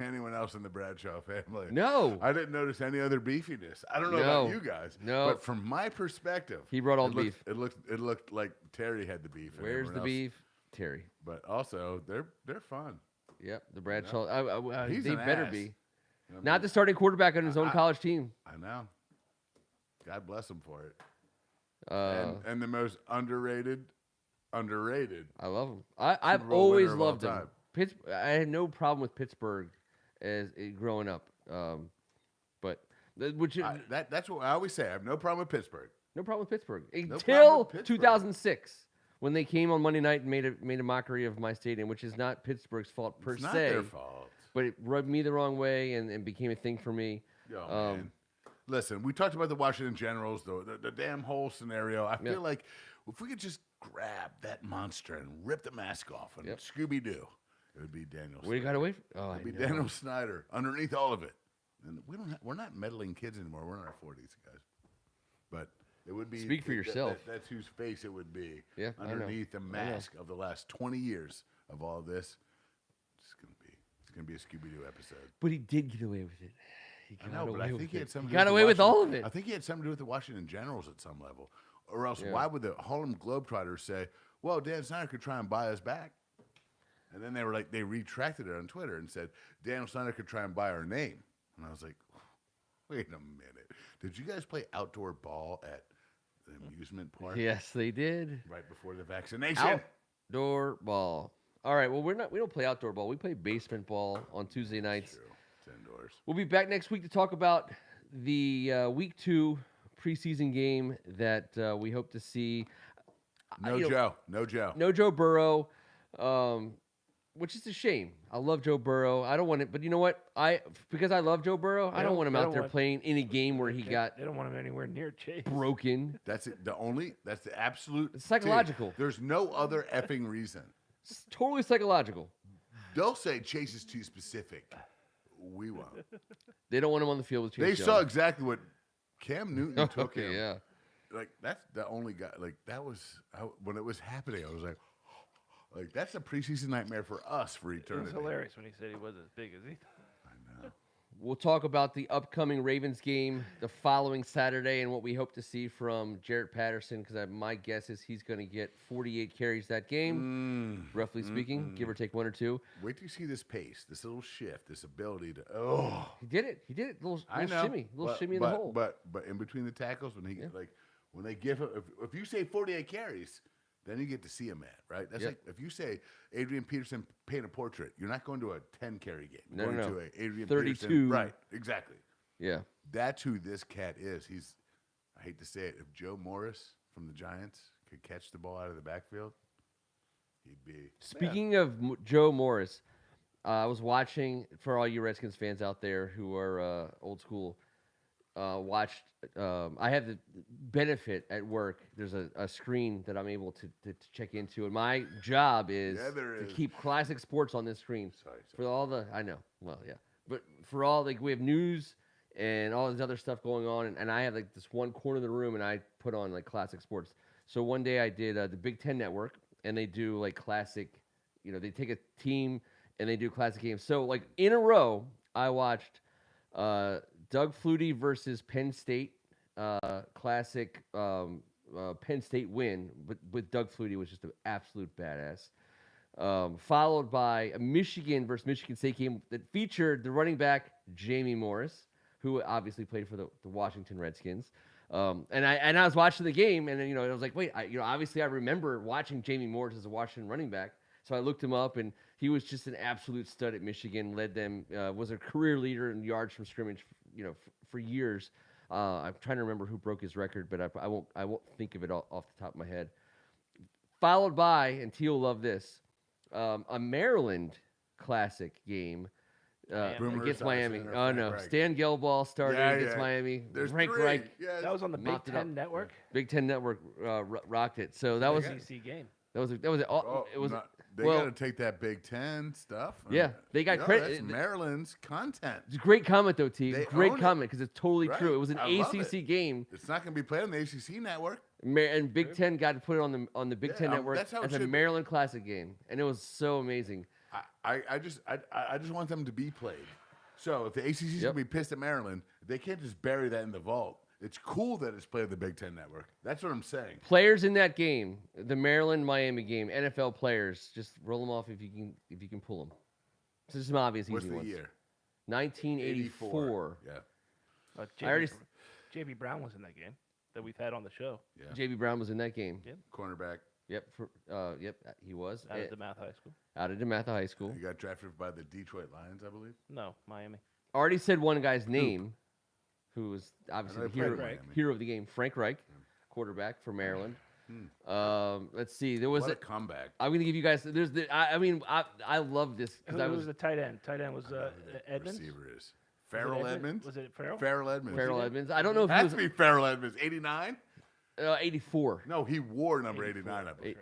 Anyone else in the Bradshaw family. No, I didn't notice any other beefiness. I don't know No. about you guys. No. But from my perspective, he brought all it the looked, beef. It looked like Terry had the beef. and Where's the everyone else- beef? Terry. But also, they're fun. Yep, the Bradshaw. He's They an better ass. be. You know what I Not mean? the starting quarterback on his own I- college team. I know. God bless him for it. Uh, And the most underrated. I love him. I've Super Bowl always winner of all loved him. time. I had no problem with Pittsburgh growing up. That's what I always say. I have no problem with Pittsburgh. No problem with Pittsburgh problem until with Pittsburgh. 2006 when they came on Monday night and made a mockery of my stadium, which is not Pittsburgh's fault per It's not se, their fault. but it rubbed me the wrong way and became a thing for me. Yo, Um, man. Listen, we talked about the Washington Generals, the damn whole scenario. I feel like if we could just grab that monster and rip the mask off and Scooby-Doo, it would be Daniel What do you Snyder. got away from? Oh, I It'd be know. Daniel Snyder underneath all of it. And we're not meddling kids anymore. We're in our 40s, guys. But it would be. Speak for yourself. That's whose face it would be. Yeah, I know. Underneath the mask of the last 20 years of all this. It's gonna be a Scooby-Doo episode. But he did get away with it. He I got know, but away I with think he it. had something. He to do got the away with Washington- all of it. I think he had something to do with the Washington Generals at some level, or else Yeah. why would the Harlem Globetrotters say, "Well, Dan Snyder could try and buy us back," and then they retracted it on Twitter and said Daniel Snyder could try and buy our name, and I was like, wait a minute, did you guys play outdoor ball at the amusement park Yes, they did. right before the vaccination? Outdoor ball. All right. Well, we don't play outdoor ball. We play basement ball on Tuesday nights. True. It's indoors. We'll be back next week to talk about the week 2 preseason game that we hope to see. No you know, Joe. No Joe. No Joe Burrow, which is a shame. I love Joe Burrow. I don't want it, but you know what? Because I love Joe Burrow, I don't want him they out don't there want- playing in a game where he got They don't want him anywhere near Chase. broken. That's it. That's the absolute. It's psychological. There's no other effing reason. It's totally psychological. They'll say Chase is too specific. We won't. They don't want him on the field with Chase They Young. saw exactly what Cam Newton took Okay, him. yeah. Like that's the only guy. Like that was when it was happening. I was like that's a preseason nightmare for us for It was eternity. hilarious when he said he was as big as he. I know. We'll talk about the upcoming Ravens game the following Saturday and what we hope to see from Jarrett Patterson because my guess is he's going to get 48 carries that game, roughly speaking, give or take 1 or 2. Wait till you see this pace, this little shift, this ability to. Oh, He did it. Little I know. shimmy. Little but, shimmy in but, the hole. But in between the tackles, when when they give him, if you say 48 carries, then you get to see him right. That's Yep. like if you say Adrian Peterson paint a portrait, you're not going to a 10 carry game. No, You're no, going no. to a Adrian 32. Peterson. Right. Exactly. Yeah. That's who this cat is. I hate to say it, if Joe Morris from the Giants could catch the ball out of the backfield, he'd be. Speaking of Joe Morris, I was watching, for all you Redskins fans out there who are old school, watched. I have the benefit at work. There's a screen that I'm able to check into, and my job is Yeah, there to is. keep classic sports on this screen. Sorry. For all the, I know, well, yeah, but for all we have news and all this other stuff going on, and I have this one corner of the room, and I put on classic sports. So one day I did the Big Ten Network, and they do like classic. They take a team and they do classic games. So like in a row, I watched Doug Flutie versus Penn State, classic Penn State win, but with Doug Flutie was just an absolute badass. Followed by a Michigan versus Michigan State game that featured the running back Jamie Morris, who obviously played for the Washington Redskins. And I was watching the game, and then I was like, wait, obviously I remember watching Jamie Morris as a Washington running back, so I looked him up, and he was just an absolute stud at Michigan. Led them, was a career leader in yards from scrimmage, for years. I'm trying to remember who broke his record, but I won't think of it off the top of my head. Followed by, and Teal will love this, a Maryland Classic game against Miami. Oh no, Stan Gelball started against Miami. There's Frank 3. Reich, Yes. That was on the Big Mopped it up. Ten Network. Big Ten Network rocked it. So that was SEC game. it was They well- got to take that Big Ten stuff. Yeah, they got credit. That's Maryland's content. It's a great comment though, T. They Great own it. comment because it's totally Right. true. It was an I love ACC game, It's not going to be played on the ACC network. and Big Ten got to put it on the Big Yeah, Ten Network that's how it as a should be. Maryland Classic game, and it was so amazing. I just want them to be played. So if the ACC's Yep. going to be pissed at Maryland, they can't just bury that in the vault. It's cool that it's played on the Big Ten network. That's what I'm saying. Players in that game, the Maryland Miami game, NFL players, just roll them off if you can pull them. So just some obvious What's easy the ones. year? 1984. Yeah. I already JB Brown was in that game that we've had on the show. Yeah. JB Brown was in that game. Yep. Cornerback. Yep, he was Out of DeMatha High School. out of DeMatha High School. He got drafted by the Detroit Lions, I believe. No, Miami. Already said one guy's name, who was obviously I the know he hero, played Miami. hero of the game, Frank Reich, quarterback for Maryland. Let's see, there was What a comeback. I'm going to give you guys. There's the. I love this Who because I was was the tight end? Tight end was I don't know who the Edmonds. receiver is. Was it Farrell Edmonds? Was it Farrell? Farrell Edmonds. Farrell Edmonds. I don't know if he Has was to be Farrell Edmonds. 89? 84. No, he wore number 89, I believe.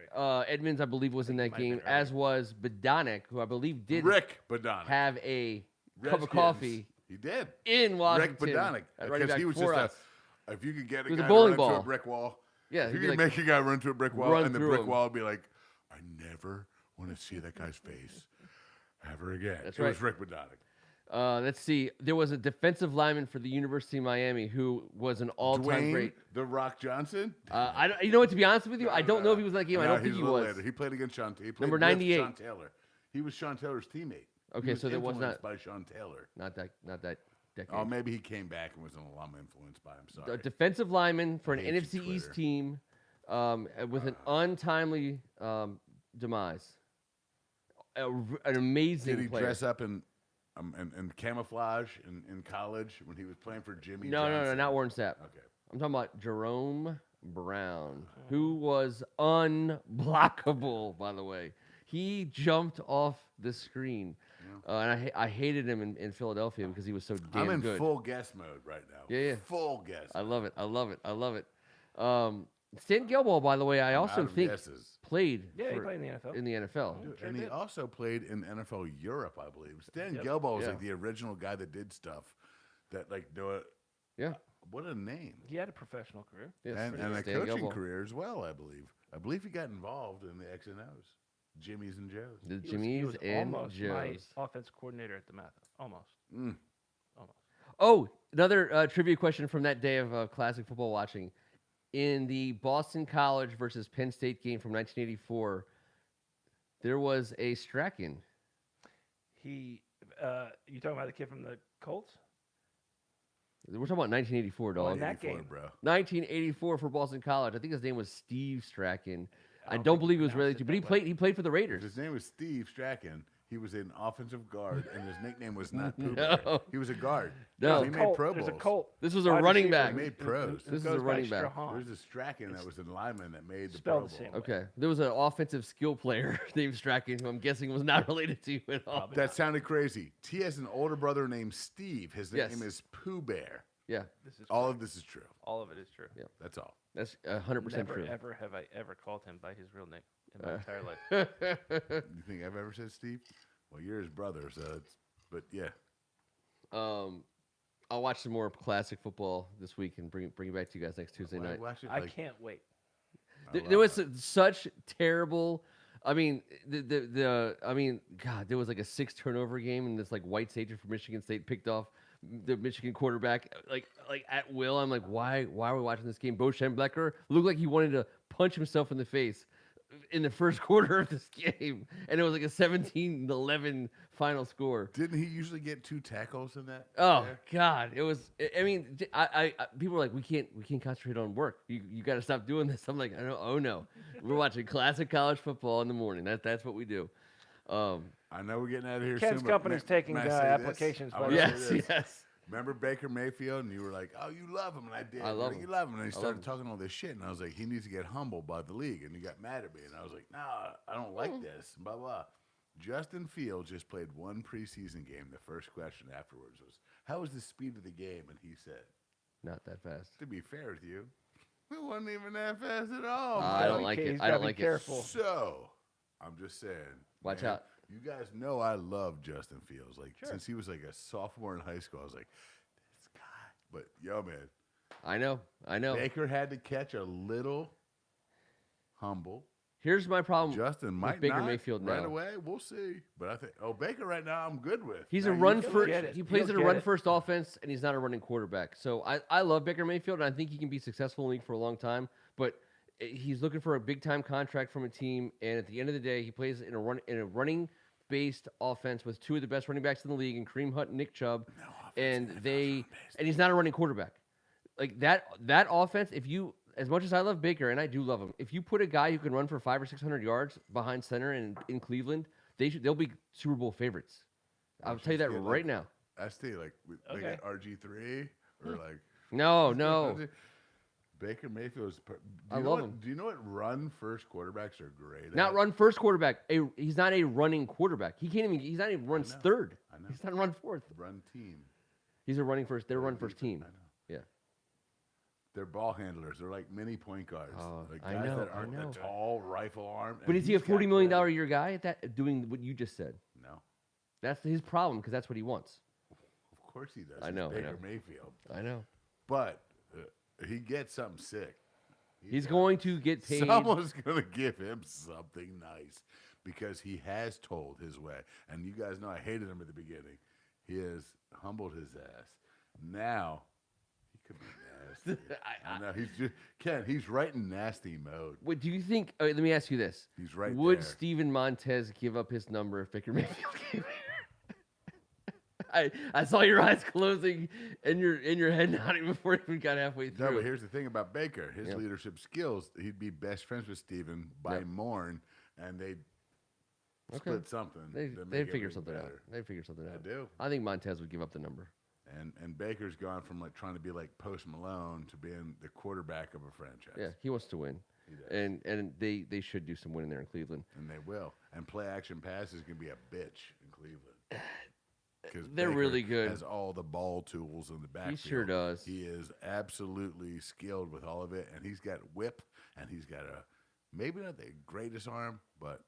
Edmonds, I believe, was in that might have been game, as was Badonic, who I believe did Rick Badonic. have a cup of Redskins. coffee He did. in Washington. Rick Badonic. at running Because back he was for just us. if you could get a It was guy a to bowling run into ball. a brick wall. Yeah, If he'd you be could like, make a guy run into a brick wall run and the through brick him. wall would be like, I never want to see that guy's face ever again. That's it was right. Rick Badonic. Let's see. There was a defensive lineman for the University of Miami who was an all-time Dwayne great. The Rock Johnson. I don't, you know what? To be honest with you, I don't know if he was in that game. I No, don't think he's he a little was. later. He played against Sean. He played Number with 98. Sean Taylor. He was Sean Taylor's teammate. Okay, He was so there was influenced not- by Sean Taylor. Not that decade. Oh, maybe he came back and was an alum influenced by him. Sorry. A defensive lineman for an I hate you, NFC East Twitter. team with an untimely demise. An amazing Did he player. dress up in camouflage in college when he was playing for Jimmy? No, Johnson? not Warren Sapp. Okay. I'm talking about Jerome Brown, who was unblockable, by the way. He jumped off the screen. And I hated him in Philadelphia because he was so damn I'm in good. full guess mode right now. Yeah. Full guess. I love it. Stan Gelball, by the way, I also out of think guesses. played, Yeah, he for- played in the NFL. in the NFL. Sure And he did. also played in NFL Europe, I believe. Stan Yep. Gelball was Yeah. like the original guy that did stuff that like do it. Yeah. What a name. He had a professional career. Yes, And a Stan coaching Gelball. career as well, I believe. I believe he got involved in the X and O's, Jimmy's and Joe's. The He Jimmys was and almost my Joes. offense coordinator at DeMatha. Almost. Mm. Almost. Oh, another trivia question from that day of classic football watching. In the Boston College versus Penn State game from 1984, there was a Strachan. You talking about the kid from the Colts? We're talking about 1984, dog. in that 84, game. bro. 1984 for Boston College. I think his name was Steve Strachan. I don't don't think believe he it was related to, pronounced but it he that played for the If Raiders. his name was Steve Strachan, he was an offensive guard, and his nickname was not Pooh No. Bear. He was a guard. No. he made Colt. Pro There's Bowls. a Colt. This was a wide running receiver back. He made pros. This is goes a by running back. Strahan. There's a Strachan that was a lineman that made the Spelled Pro the same Bowl. way. Okay. There was an offensive skill player named Strachan who I'm guessing was not related to you at all. Probably. That sounded crazy. T has an older brother named Steve. His Yes. name is Pooh Bear. Yeah, This is All true. of this is true. All of it is true. Yeah. That's all. that's 100% Never true. ever have I ever called him by his real name in my Uh. entire life. You think I've ever said Steve? Well, you're his brother, so it's. But yeah, I'll watch some more classic football this week and bring it back to you guys next Tuesday Well, I night. watched it I like can't wait. There was such terrible. I mean, God, there was like a 6 turnover game, and this like white safety for Michigan State picked off the Michigan quarterback like at will. I'm like, why are we watching this game? Bo Schembechler looked like he wanted to punch himself in the face in the first quarter of this game, and it was like a 17-11 final score. Didn't he usually get 2 tackles in that? Oh God, it was. I mean, I people were like, we can't concentrate on work. You got to stop doing this. I'm like, I don't. Oh no, we're watching classic college football in the morning. That's what we do. I know we're getting out of here Ken's soon. but company's taking may I say this? applications. I by wanna the way. say Yes, this. yes. Remember Baker Mayfield, and you were like, "Oh, you love him," and I did. I love You him. love him, and he I love started him. talking all this shit, and I was like, "He needs to get humbled by the league," and he got mad at me, and I was like, "Nah, I don't like this." Blah blah. Justin Fields just played 1 preseason game. The first question afterwards was, "How was the speed of the game?" And he said, Not that fast. "To be fair with you, it wasn't even that fast at all." I man." don't like it. He's I gotta don't be like it. careful. So, I'm just saying. Watch man, out. You guys know I love Justin Fields. Like since he was like a sophomore in high school, I was like, this guy. But yo, man, I know. Baker had to catch a little humble. Here's my problem. Justin might Baker not Mayfield right now. away. We'll see. But I think Baker right now I'm good with. He's Now, a you run can- first. get it. He plays He'll in a get run it. first offense, and he's not a running quarterback. So I love Baker Mayfield, and I think he can be successful in the league for a long time. But he's looking for a big time contract from a team, and at the end of the day, he plays in a running based offense with 2 of the best running backs in the league, and Kareem Hunt and Nick Chubb, and he's not a running quarterback. Like that offense, if you, as much as I love Baker, and I do love him, if you put a guy who can run for 500 or 600 yards behind center in Cleveland, they'll be Super Bowl favorites. I'll tell you that get, right now. ST like they Okay. got RG3 or like No. Baker Mayfield is. I love him. Do you know what run first quarterbacks are great? Not at? run first quarterback. He's not a running quarterback. He's not even runs third. I know. He's not run fourth. Run team. He's a running first. They're a run first team. I know. Yeah. They're ball handlers. They're like mini point guards. Oh, like I guys know, that I aren't know. the tall rifle arm. But and is he a he's got $40 million a credit. year guy at that doing what you just said? No, That's his problem because that's what he wants. of course he does. I He's know, I Baker know. Mayfield. I know. But he gets something sick. He's going to get paid. Someone's going to give him something nice because he has told his way. And you guys know I hated him at the beginning. He has humbled his ass. Now he could be nasty. I know he's just Ken. He's right in nasty mode. What do you think? Let me ask you this: He's right Would there. Steven Montez give up his number if Baker Mayfield came here? I saw your eyes closing and your head nodding before you even got halfway through. No, but here's the thing about Baker. His Yep. leadership skills, he'd be best friends with Steven by Yep. morn, and they'd Okay. split something. They to make they figure everything something out. better. They figure something I out. do. I think Montez would give up the number. And Baker's gone from like trying to be like Post Malone to being the quarterback of a franchise. Yeah, he wants to win, He does. and they should do some winning there in Cleveland. And they will. And play action pass is gonna be a bitch in Cleveland. 'Cause They're Baker really good. Has all the ball tools in the backfield. sure does. He is absolutely skilled with all of it, and he's got whip, and he's got a maybe not the greatest arm, but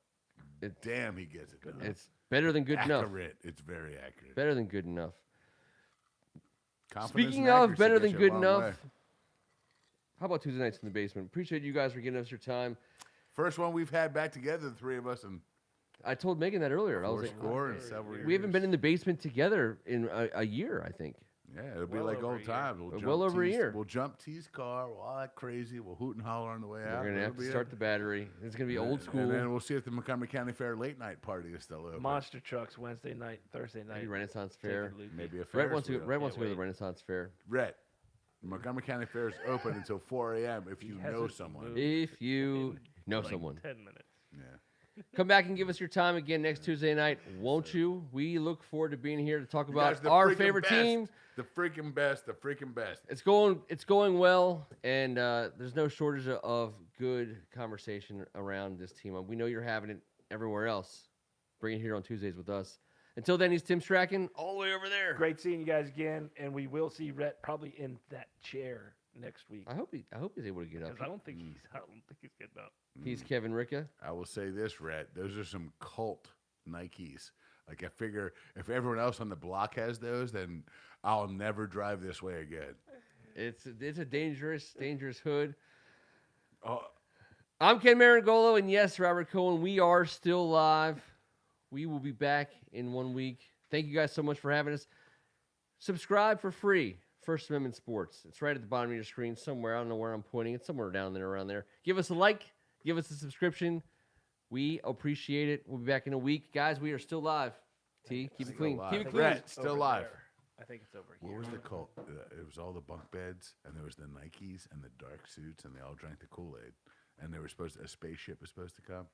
damn, he gets it done. It's better than good enough. accurate. It's very accurate. Better than good enough. Confidence Speaking and of accuracy better gets than you a good long enough, way. how about Tuesday nights in the basement? Appreciate you guys for giving us your time. First one we've had back together, the three of us, and I told Megan that earlier. I was like, score in several years. we haven't been in the basement together in a year, I think. Yeah, it'll be Well like over a old year. times. Well over a year. We'll jump T's car. We'll all act crazy. We'll hoot and holler on the way out. We're gonna have to start the battery. It's gonna be old school. And then we'll see if the Montgomery County Fair late night party is still open. Monster trucks Wednesday night, Thursday night. Maybe Renaissance Take it Fair. or leave it. Maybe a Rhett Ferris wants to. wheel. Rhett wants to go to the wait. Renaissance Fair. Rhett, the Montgomery County Fair is open until 4 a.m. if you know hasn't someone. moved. If you know Like someone, 10 minutes. Yeah. come back and give us your time again next Tuesday night, won't you? We look forward to being here to talk You guys about the our freaking favorite best. team. The freaking best. The freaking best. It's going well, and there's no shortage of good conversation around this team. We know you're having it everywhere else. Bring it here on Tuesdays with us. Until then, he's Tim Strachan, all the way over there. Great seeing you guys again, and we will see Rhett probably in that chair next week. I hope he's able to get up. Because I don't think he's getting up. He's Kevin Ricka. I will say this, Rhett. Those are some cult Nikes. Like I figure if everyone else on the block has those, then I'll never drive this way again. It's a dangerous hood. Oh, I'm Ken Marangolo, and yes, Robert Cohen, we are still live. We will be back in 1 week. Thank you guys so much for having us. Subscribe for free. First Amendment Sports. It's right at the bottom of your screen somewhere. I don't know where I'm pointing. It's somewhere down there, around there. Give us a like. Give us a subscription. We appreciate it. We'll be back in a week. Guys, we are still live. T, keep it clean. live. Keep it I think clean. Brett, it's still over live. there. I think it's over What here. was the cult? It was all the bunk beds, and there was the Nikes and the dark suits, and they all drank the Kool-Aid. And they were a spaceship was supposed to come.